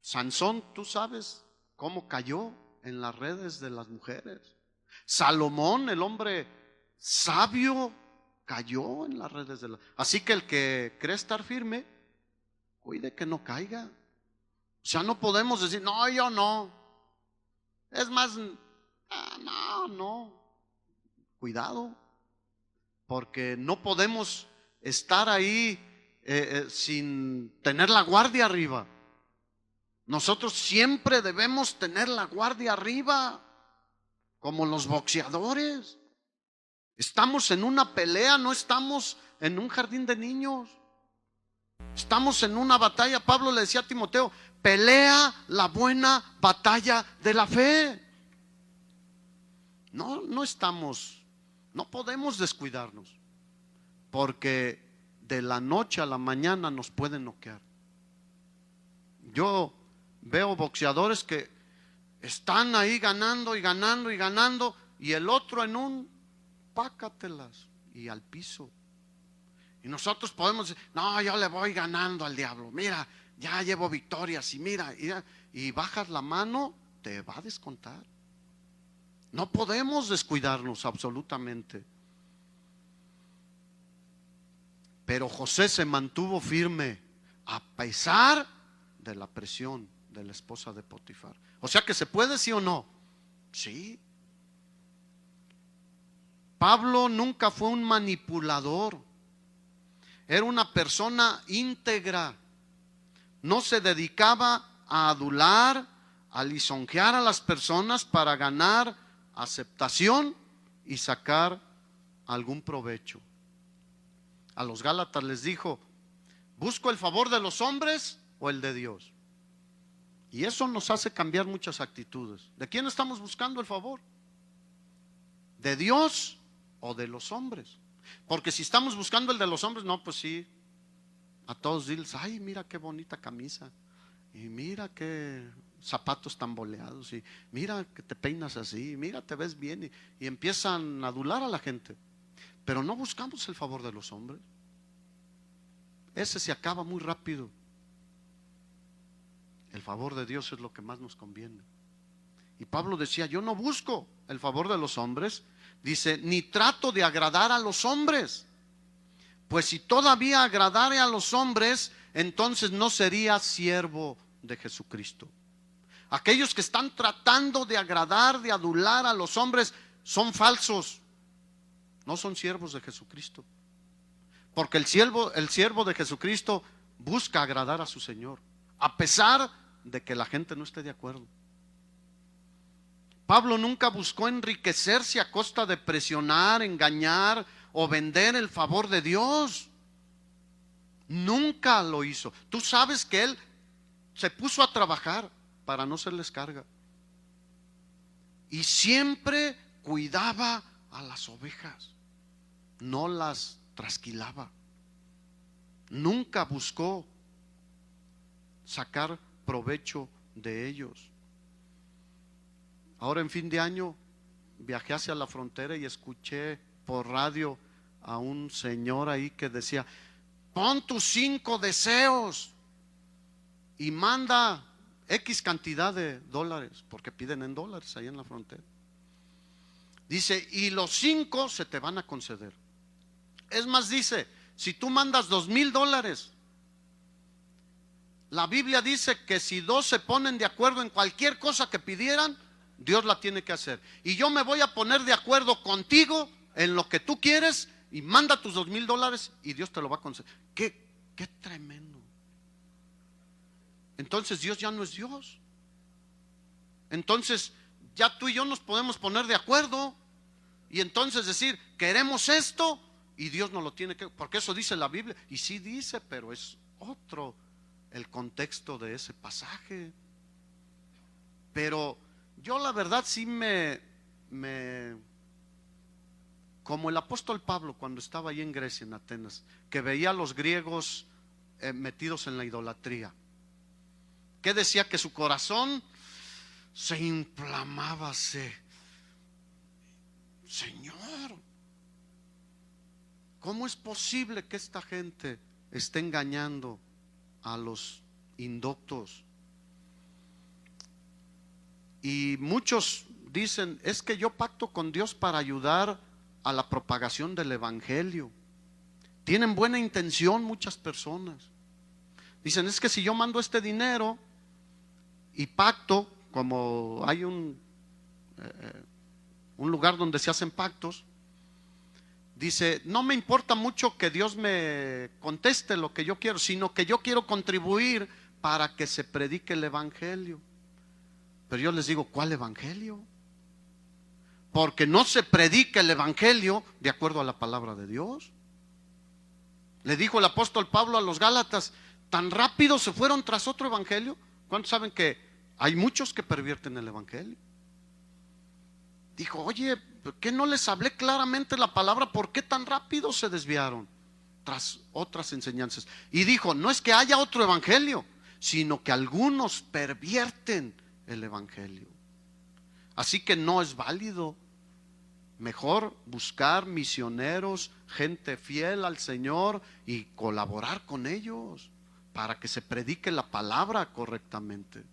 Sansón, tú sabes cómo cayó en las redes de las mujeres. Salomón, el hombre sabio, cayó en las redes de las. Así que el que cree estar firme, cuide que no caiga. O sea, no podemos decir, no, yo no. Es más, no. Cuidado, porque no podemos estar ahí sin tener la guardia arriba. Nosotros siempre debemos tener la guardia arriba, como los boxeadores. Estamos en una pelea, no estamos en un jardín de niños. Estamos en una batalla. Pablo le decía a Timoteo, pelea la buena batalla de la fe. No estamos, no podemos descuidarnos, porque de la noche a la mañana nos pueden noquear. Yo veo boxeadores que están ahí ganando y ganando y ganando, y el otro en un pácatelas y al piso. Y nosotros podemos decir, no, yo le voy ganando al diablo, mira, ya llevo victorias y mira, y bajas la mano, te va a descontar. No podemos descuidarnos absolutamente. Pero José se mantuvo firme a pesar de la presión de la esposa de Potifar. O sea que se puede, sí o no. Sí. Pablo nunca fue un manipulador. Era una persona íntegra. No se dedicaba a adular, a lisonjear a las personas para ganar aceptación y sacar algún provecho. A los Gálatas les dijo: ¿busco el favor de los hombres o el de Dios? Y eso nos hace cambiar muchas actitudes. ¿De quién estamos buscando el favor? ¿De Dios o de los hombres? Porque si estamos buscando el de los hombres, no, pues sí, a todos diles: ay, mira qué bonita camisa, y mira qué zapatos tan boleados, y mira que te peinas así, mira, te ves bien, y empiezan a adular a la gente. Pero no buscamos el favor de los hombres. Ese se acaba muy rápido. El favor de Dios es lo que más nos conviene. Y Pablo decía: yo no busco el favor de los hombres, dice, ni trato de agradar a los hombres, pues si todavía agradare a los hombres, entonces no sería siervo de Jesucristo. Aquellos que están tratando de agradar, de adular a los hombres, son falsos, no son siervos de Jesucristo. Porque el siervo de Jesucristo busca agradar a su Señor, a pesar de que la gente no esté de acuerdo. Pablo nunca buscó enriquecerse a costa de presionar, engañar o vender el favor de Dios. Nunca lo hizo. Tú sabes que él se puso a trabajar para no serles carga. Y siempre cuidaba a las ovejas, no las trasquilaba. Nunca buscó sacar provecho de ellos. Ahora en fin de año viajé hacia la frontera y escuché por radio a un señor ahí que decía: pon tus 5 deseos y manda X cantidad de dólares, porque piden en dólares ahí en la frontera. Dice: y los 5 se te van a conceder. Es más, dice, si tú mandas $2,000, la Biblia dice que si 2 se ponen de acuerdo en cualquier cosa que pidieran, Dios la tiene que hacer. Y yo me voy a poner de acuerdo contigo en lo que tú quieres, y manda tus $2,000 y Dios te lo va a conceder. Qué tremendo. Entonces Dios ya no es Dios. Entonces ya tú y yo nos podemos poner de acuerdo y entonces decir: queremos esto, y Dios nos lo tiene que, porque eso dice la Biblia. Y sí dice, pero es otro el contexto de ese pasaje. Pero yo la verdad sí como el apóstol Pablo cuando estaba ahí en Grecia, en Atenas, que veía a los griegos metidos en la idolatría, que decía que su corazón se inflamaba, Señor, ¿cómo es posible que esta gente esté engañando a los indoctos? Y muchos dicen: es que yo pacto con Dios para ayudar a la propagación del evangelio. Tienen buena intención muchas personas. Dicen: es que si yo mando este dinero y pacto, como hay un lugar donde se hacen pactos, dice: no me importa mucho que Dios me conteste lo que yo quiero, sino que yo quiero contribuir para que se predique el evangelio. Pero yo les digo: ¿cuál evangelio? Porque no se predica el evangelio de acuerdo a la palabra de Dios. Le dijo el apóstol Pablo a los Gálatas: tan rápido se fueron tras otro evangelio. ¿Cuántos saben que hay muchos que pervierten el evangelio? Dijo: oye, ¿por qué no les hablé claramente la palabra? ¿Por qué tan rápido se desviaron tras otras enseñanzas? Y dijo: no es que haya otro evangelio, sino que algunos pervierten el evangelio. Así que no es válido. Mejor buscar misioneros, gente fiel al Señor, y colaborar con ellos para que se predique la palabra correctamente.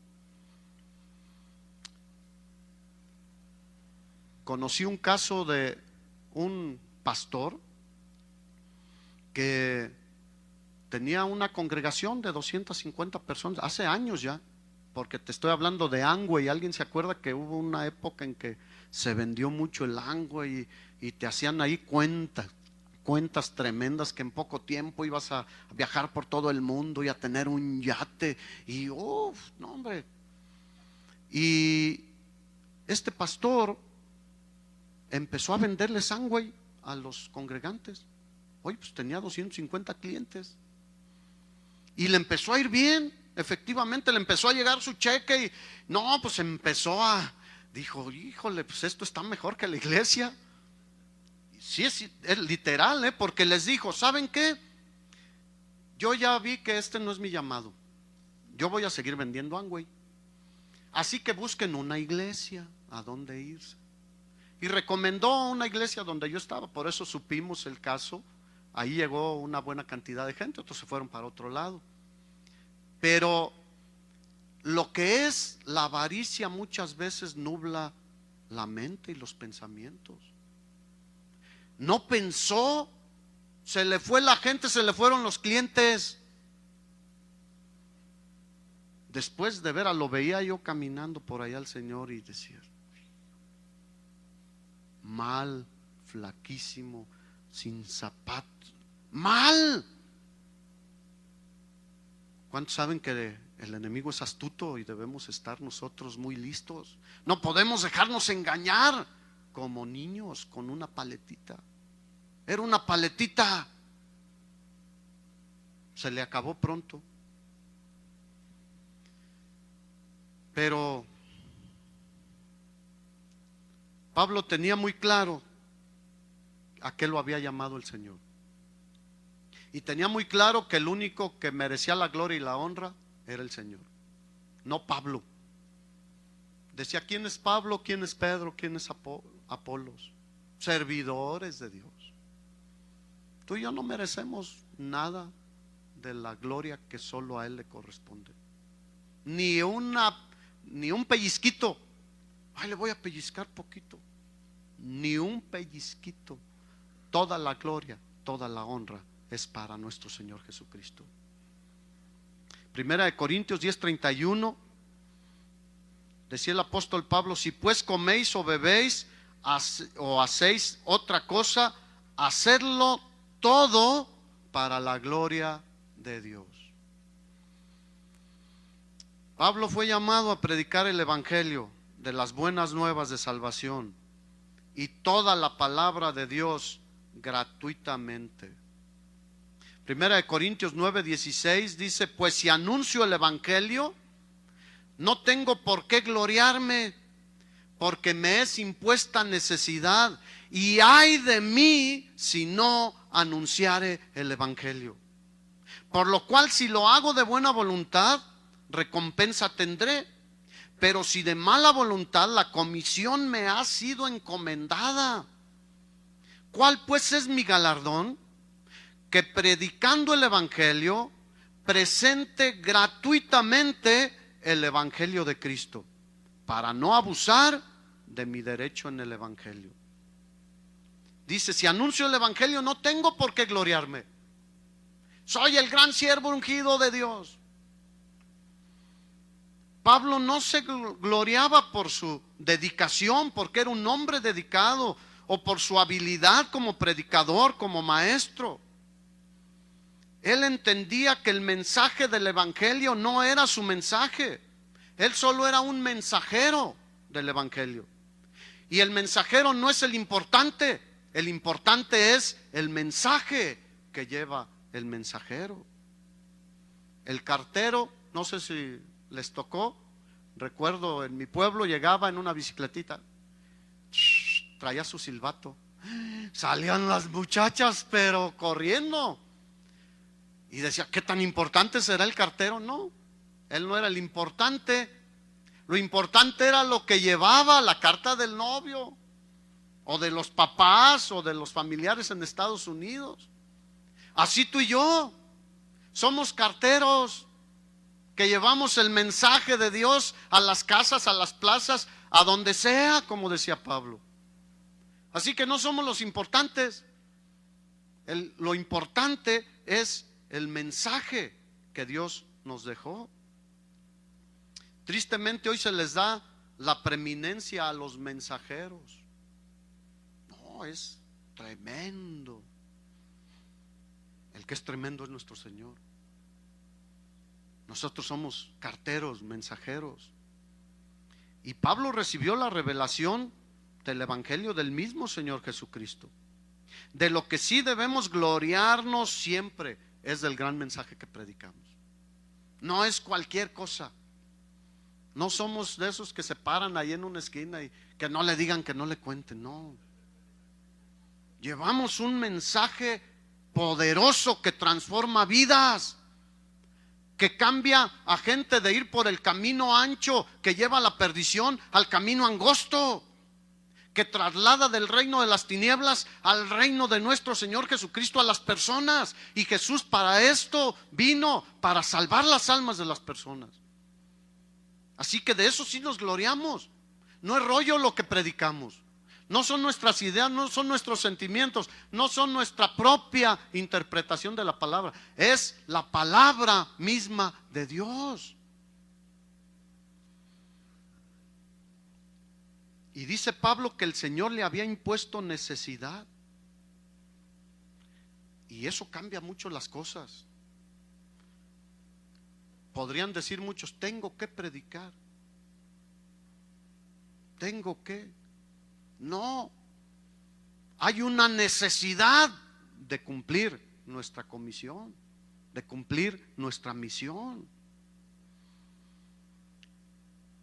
Conocí un caso de un pastor que tenía una congregación de 250 personas, hace años ya, porque te estoy hablando de Amway. ¿Alguien se acuerda que hubo una época en que se vendió mucho el Amway y te hacían ahí cuentas cuentas tremendas que en poco tiempo ibas a viajar por todo el mundo y a tener un yate y no hombre. Y este pastor empezó a venderle Samway a los congregantes. Oye, pues tenía 250 clientes y le empezó a ir bien. Efectivamente le empezó a llegar su cheque y no, pues dijo, híjole, pues esto está mejor que la iglesia. Sí, es literal, porque les dijo, ¿saben qué? Yo ya vi que este no es mi llamado. Yo voy a seguir vendiendo Amway. Así que busquen una iglesia a donde irse. Y recomendó una iglesia donde yo estaba, por eso supimos el caso. Ahí llegó una buena cantidad de gente, otros se fueron para otro lado. Pero lo que es la avaricia muchas veces nubla la mente y los pensamientos. No pensó, se le fue la gente, se le fueron los clientes. Después de ver, lo veía yo caminando por allá al Señor y decía, mal, flaquísimo, sin zapatos, mal. ¿Cuántos saben que el enemigo es astuto y debemos estar nosotros muy listos? No podemos dejarnos engañar como niños con una paletita. Era una paletita, se le acabó pronto. Pero Pablo tenía muy claro a qué lo había llamado el Señor. Y tenía muy claro que el único que merecía la gloria y la honra era el Señor, no Pablo. Decía, ¿quién es Pablo? ¿Quién es Pedro? ¿Quién es Apolos? Servidores de Dios. Tú y yo no merecemos nada de la gloria que solo a Él le corresponde. Ni un pellizquito. Ay, le voy a pellizcar poquito. Ni un pellizquito. Toda la gloria, toda la honra es para nuestro Señor Jesucristo. Primera de Corintios 10:31, decía el apóstol Pablo, si pues coméis o bebéis o hacéis otra cosa, hacedlo todo para la gloria de Dios. Pablo fue llamado a predicar el evangelio de las buenas nuevas de salvación y toda la palabra de Dios gratuitamente. Primera de Corintios 9:16 dice, pues si anuncio el evangelio, no tengo por qué gloriarme, porque me es impuesta necesidad, y ay de mí si no anunciare el evangelio. Por lo cual, si lo hago de buena voluntad, recompensa tendré, pero si de mala voluntad, la comisión me ha sido encomendada. ¿Cuál pues es mi galardón? Que predicando el evangelio, presente gratuitamente el evangelio de Cristo, para no abusar de mi derecho en el evangelio. Dice, si anuncio el evangelio, no tengo por qué gloriarme. Soy el gran siervo ungido de Dios. Pablo no se gloriaba por su dedicación, porque era un hombre dedicado, o por su habilidad como predicador, como maestro. Él entendía que el mensaje del evangelio no era su mensaje. Él solo era un mensajero del evangelio. Y el mensajero no es el importante es el mensaje que lleva el mensajero. El cartero, no sé si les tocó, recuerdo en mi pueblo llegaba en una bicicletita, traía su silbato, salían las muchachas pero corriendo. Y decía, ¿qué tan importante será el cartero? No, él no era el importante. Lo importante era lo que llevaba, la carta del novio, o de los papás, o de los familiares en Estados Unidos. Así tú y yo somos carteros que llevamos el mensaje de Dios a las casas, a las plazas, a donde sea, como decía Pablo. Así que no somos los importantes. Lo importante es el mensaje que Dios nos dejó. Tristemente hoy se les da la preeminencia a los mensajeros. No, es tremendo. El que es tremendo es nuestro Señor. Nosotros somos carteros, mensajeros. Y Pablo recibió la revelación del Evangelio del mismo Señor Jesucristo. De lo que sí debemos gloriarnos siempre es del gran mensaje que predicamos. No es cualquier cosa. No somos de esos que se paran ahí en una esquina y que no le digan, que no le cuenten. No. Llevamos un mensaje poderoso que transforma vidas, que cambia a gente de ir por el camino ancho que lleva a la perdición al camino angosto, que traslada del reino de las tinieblas al reino de nuestro Señor Jesucristo a las personas. Y Jesús para esto vino, para salvar las almas de las personas. Así que de eso sí nos gloriamos. No es rollo lo que predicamos. No son nuestras ideas, no son nuestros sentimientos, no son nuestra propia interpretación de la palabra. Es la palabra misma de Dios. Y dice Pablo que el Señor le había impuesto necesidad. Y eso cambia mucho las cosas. Podrían decir muchos, tengo que predicar. Tengo que. No. Hay una necesidad de cumplir nuestra comisión, de cumplir nuestra misión.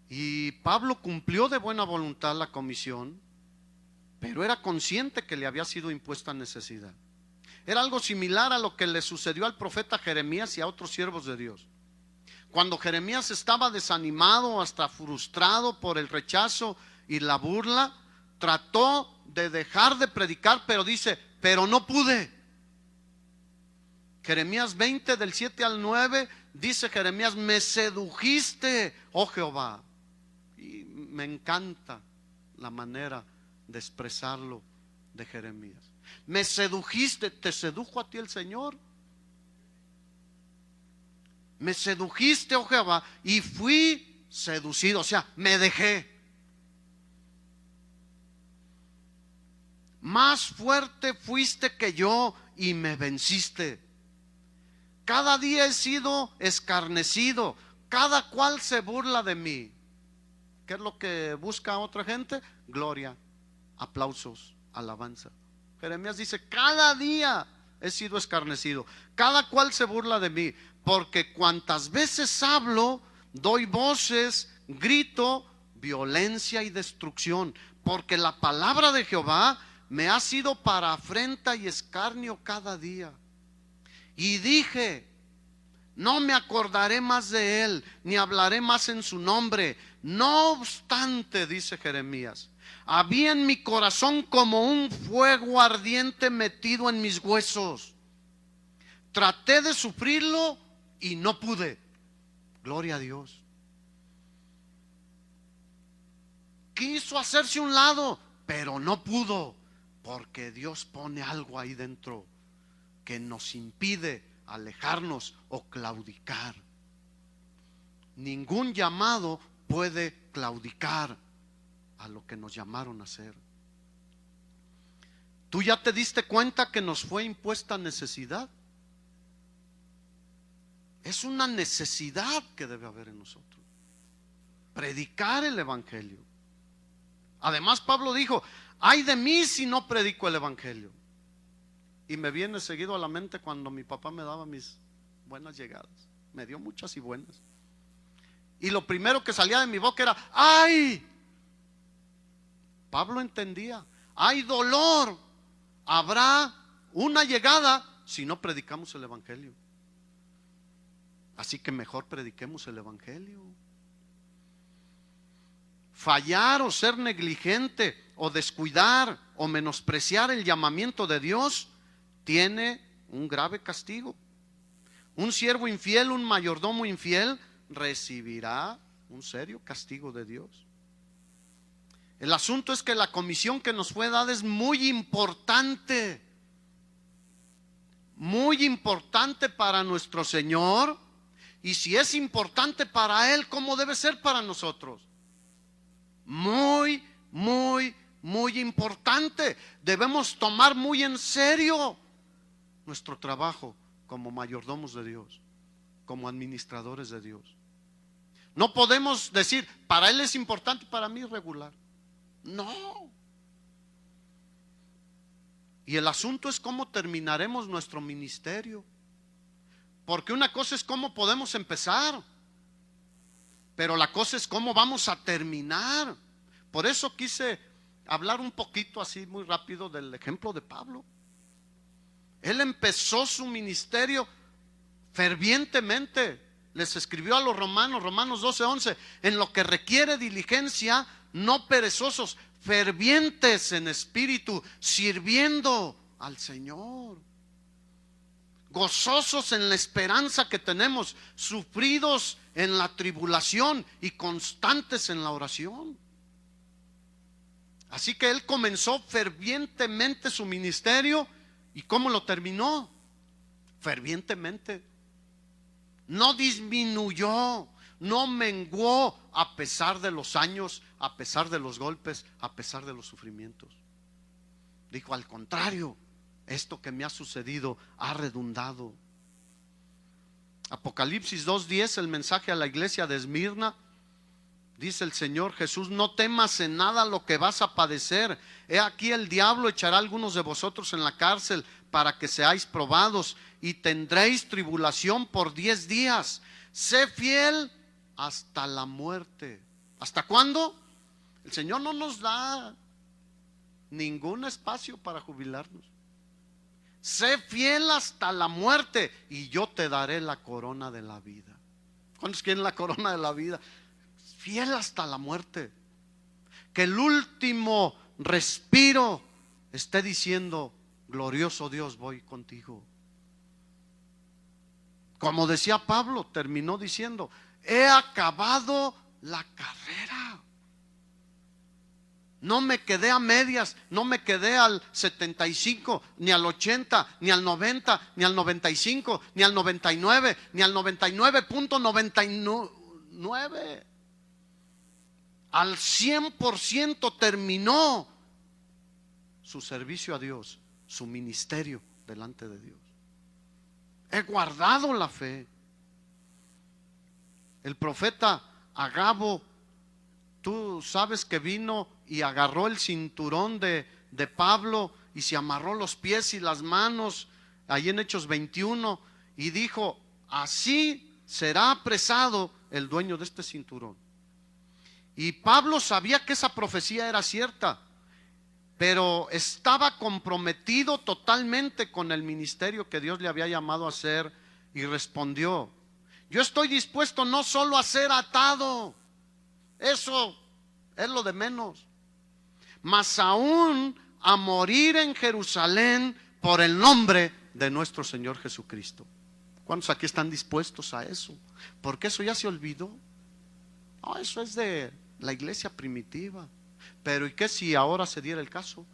Y Pablo cumplió de buena voluntad la comisión, pero era consciente que le había sido impuesta necesidad. Era algo similar a lo que le sucedió al profeta Jeremías y a otros siervos de Dios. Cuando Jeremías estaba desanimado, hasta frustrado por el rechazo y la burla, trató de dejar de predicar, pero dice, pero no pude. Jeremías 20 del 7 al 9 dice Jeremías, me sedujiste, oh Jehová. Y me encanta la manera de expresarlo de Jeremías. Me sedujiste, ¿te sedujo a ti el Señor? Me sedujiste, oh Jehová, y fui seducido, o sea, me dejé. Más fuerte fuiste que yo y me venciste. Cada día he sido escarnecido, cada cual se burla de mí. ¿Qué es lo que busca otra gente? Gloria, aplausos, alabanza. Jeremías dice, cada día he sido escarnecido, cada cual se burla de mí, porque cuantas veces hablo, doy voces, grito, violencia y destrucción, porque la palabra de Jehová me ha sido para afrenta y escarnio cada día. Y dije, no me acordaré más de él, ni hablaré más en su nombre. No obstante, dice Jeremías, había en mi corazón como un fuego ardiente metido en mis huesos. Traté de sufrirlo y no pude. Gloria a Dios. Quiso hacerse a un lado, pero no pudo, porque Dios pone algo ahí dentro que nos impide alejarnos o claudicar. Ningún llamado puede claudicar a lo que nos llamaron a hacer. ¿Tú ya te diste cuenta que nos fue impuesta necesidad? Es una necesidad que debe haber en nosotros. Predicar el Evangelio. Además, Pablo dijo, ay de mí si no predico el Evangelio. Y me viene seguido a la mente cuando mi papá me daba mis buenas llegadas. Me dio muchas y buenas. Y lo primero que salía de mi boca era, ¡ay! Pablo entendía, hay dolor, habrá una llegada si no predicamos el Evangelio. Así que mejor prediquemos el Evangelio. Fallar o ser negligente o descuidar o menospreciar el llamamiento de Dios tiene un grave castigo. Un siervo infiel, un mayordomo infiel recibirá un serio castigo de Dios. El asunto es que la comisión que nos fue dada es muy importante para nuestro Señor. Y si es importante para Él, ¿cómo debe ser para nosotros? Muy importante. Debemos tomar muy en serio nuestro trabajo como mayordomos de Dios, como administradores de Dios. No podemos decir, para Él es importante, para mí es regular. No. Y el asunto es cómo terminaremos nuestro ministerio. Porque una cosa es cómo podemos empezar, pero la cosa es cómo vamos a terminar. Por eso quise hablar un poquito así muy rápido del ejemplo de Pablo. Él empezó su ministerio fervientemente. Les escribió a los romanos, Romanos 12:11, en lo que requiere diligencia, no perezosos, fervientes en espíritu, sirviendo al Señor, gozosos en la esperanza que tenemos, sufridos en la tribulación y constantes en la oración. Así que él comenzó fervientemente su ministerio. ¿Y cómo lo terminó? Fervientemente. No disminuyó, no menguó a pesar de los años, a pesar de los golpes, a pesar de los sufrimientos. Dijo, al contrario, esto que me ha sucedido ha redundado. Apocalipsis 2:10, el mensaje a la iglesia de Esmirna. Dice el Señor Jesús, no temas en nada lo que vas a padecer. He aquí el diablo echará a algunos de vosotros en la cárcel para que seáis probados y tendréis tribulación por 10 días. Sé fiel hasta la muerte. ¿Hasta cuándo? El Señor no nos da ningún espacio para jubilarnos. Sé fiel hasta la muerte y yo te daré la corona de la vida. ¿Cuántos quieren la corona de la vida? Fiel hasta la muerte. Que el último respiro esté diciendo, glorioso Dios, voy contigo. Como decía Pablo, terminó diciendo, he acabado la carrera. No me quedé a medias, no me quedé al 75, ni al 80, ni al 90, ni al 95, ni al 99, ni al 99.99. Al 100% terminó su servicio a Dios, su ministerio delante de Dios. He guardado la fe. El profeta Agabo, tú sabes que vino y agarró el cinturón de Pablo y se amarró los pies y las manos, ahí en Hechos 21, y dijo, así será apresado el dueño de este cinturón. Y Pablo sabía que esa profecía era cierta, pero estaba comprometido totalmente con el ministerio que Dios le había llamado a hacer, y respondió, yo estoy dispuesto no solo a ser atado, eso es lo de menos, mas aún a morir en Jerusalén por el nombre de nuestro Señor Jesucristo. ¿Cuántos aquí están dispuestos a eso? Porque eso ya se olvidó. No, eso es de la iglesia primitiva. Pero ¿y qué si ahora se diera el caso?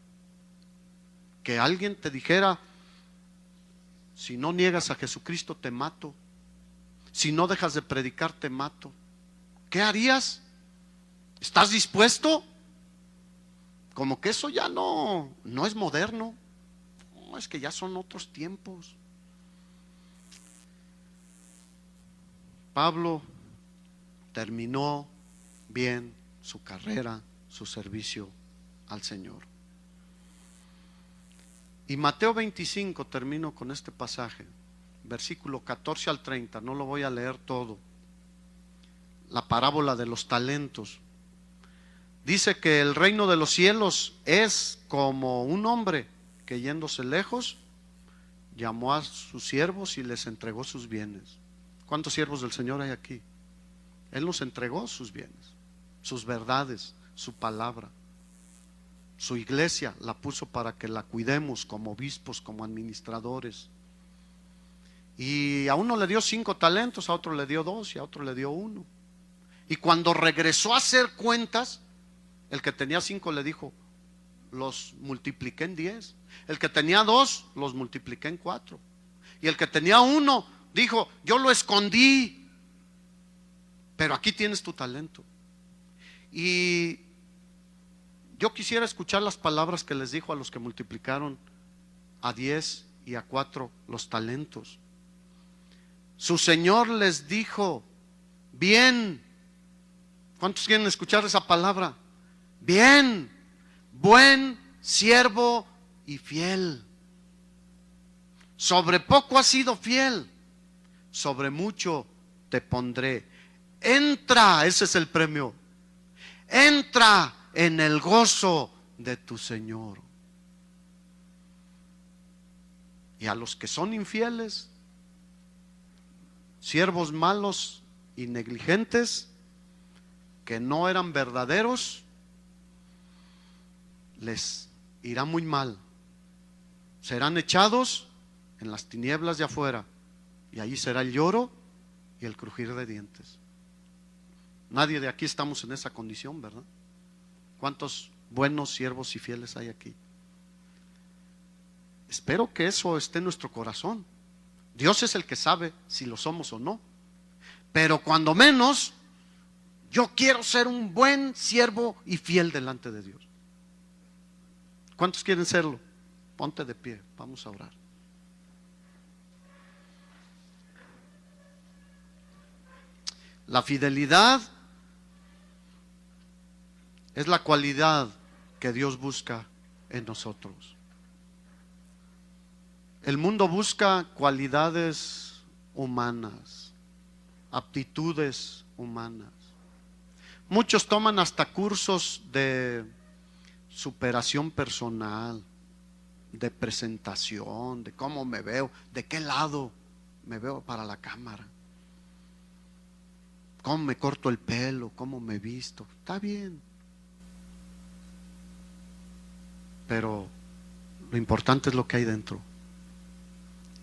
Que alguien te dijera, si no niegas a Jesucristo te mato, si no dejas de predicar te mato. ¿Qué harías? ¿Estás dispuesto? Como que eso ya no es moderno. No, es que ya son otros tiempos. Pablo terminó bien su carrera, su servicio al Señor. Y Mateo 25, termino con este pasaje, versículo 14 al 30, no lo voy a leer todo. La parábola de los talentos. Dice que el reino de los cielos es como un hombre que yéndose lejos, llamó a sus siervos y les entregó sus bienes. ¿Cuántos siervos del Señor hay aquí? Él nos entregó sus bienes, sus verdades, su palabra. Su iglesia la puso para que la cuidemos como obispos, como administradores. Y a uno le dio 5 talentos, a otro le dio 2 y a otro le dio 1. Y cuando regresó a hacer cuentas, el que tenía 5 le dijo, los multipliqué en 10. El que tenía 2, los multipliqué en 4. Y el que tenía 1 dijo, yo lo escondí, pero aquí tienes tu talento. Y yo quisiera escuchar las palabras que les dijo a los que multiplicaron a 10 y a 4 los talentos. Su señor les dijo: bien. ¿Cuántos quieren escuchar esa palabra? Bien, buen siervo y fiel. Sobre poco has sido fiel, sobre mucho te pondré. Entra, ese es el premio. Entra en el gozo de tu Señor. Y a los que son infieles, siervos malos y negligentes, que no eran verdaderos, les irá muy mal. Serán echados en las tinieblas de afuera, y allí será el lloro y el crujir de dientes. Nadie de aquí estamos en esa condición, ¿verdad? ¿Cuántos buenos siervos y fieles hay aquí? Espero que eso esté en nuestro corazón. Dios es el que sabe si lo somos o no, pero cuando menos yo quiero ser un buen siervo y fiel delante de Dios. ¿Cuántos quieren serlo? Ponte de pie, vamos a orar. La fidelidad es la cualidad que Dios busca en nosotros. El mundo busca cualidades humanas, aptitudes humanas. Muchos toman hasta cursos de superación personal, de presentación, de cómo me veo, de qué lado me veo para la cámara, cómo me corto el pelo, cómo me visto. Está bien, pero lo importante es lo que hay dentro.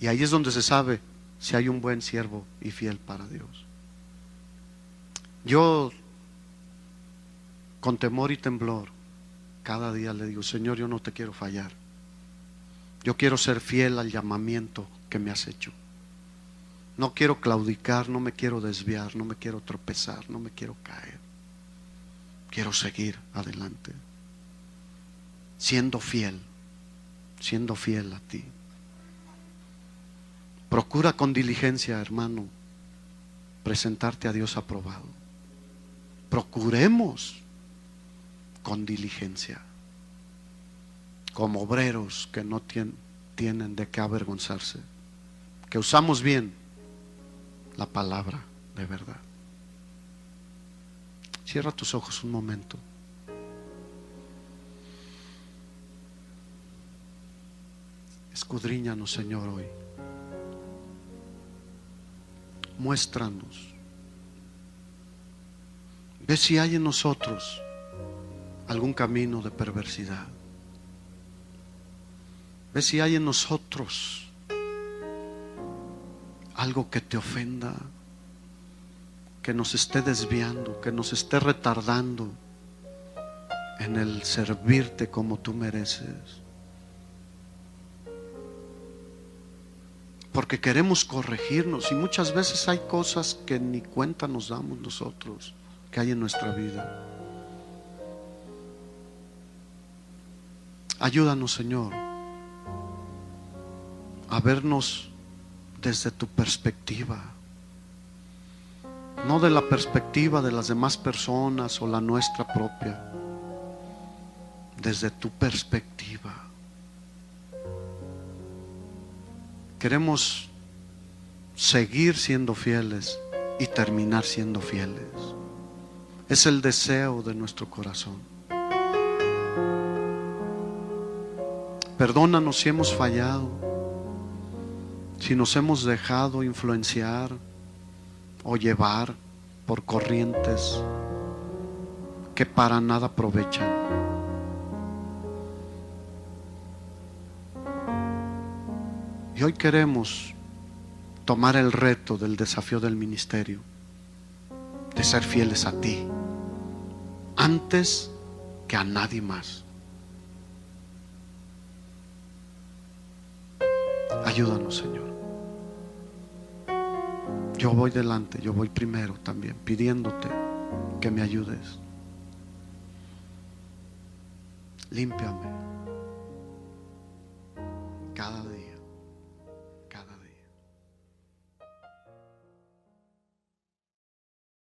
Y ahí es donde se sabe si hay un buen siervo y fiel para Dios. Yo, con temor y temblor, cada día le digo: Señor, yo no te quiero fallar. Yo quiero ser fiel al llamamiento que me has hecho. No quiero claudicar, no me quiero desviar, no me quiero tropezar, no me quiero caer. Quiero seguir adelante, siendo fiel a ti. Procura con diligencia, hermano, presentarte a Dios aprobado. Procuremos con diligencia, como obreros que no tienen de qué avergonzarse, que usamos bien la palabra de verdad. Cierra tus ojos un momento. Escudriñanos, Señor, hoy. Muéstranos. Ve si hay en nosotros algún camino de perversidad. Ve si hay en nosotros algo que te ofenda, que nos esté desviando, que nos esté retardando en el servirte como tú mereces. Porque queremos corregirnos y muchas veces hay cosas que ni cuenta nos damos nosotros que hay en nuestra vida. Ayúdanos, Señor, a vernos desde tu perspectiva, no de la perspectiva de las demás personas o la nuestra propia, desde tu perspectiva. Queremos seguir siendo fieles y terminar siendo fieles. Es el deseo de nuestro corazón. Perdónanos si hemos fallado, si nos hemos dejado influenciar o llevar por corrientes que para nada aprovechan. Y hoy queremos tomar el reto del desafío del ministerio, de ser fieles a ti antes que a nadie más. Ayúdanos, Señor. Yo voy delante, yo voy primero también, pidiéndote que me ayudes. Límpiame.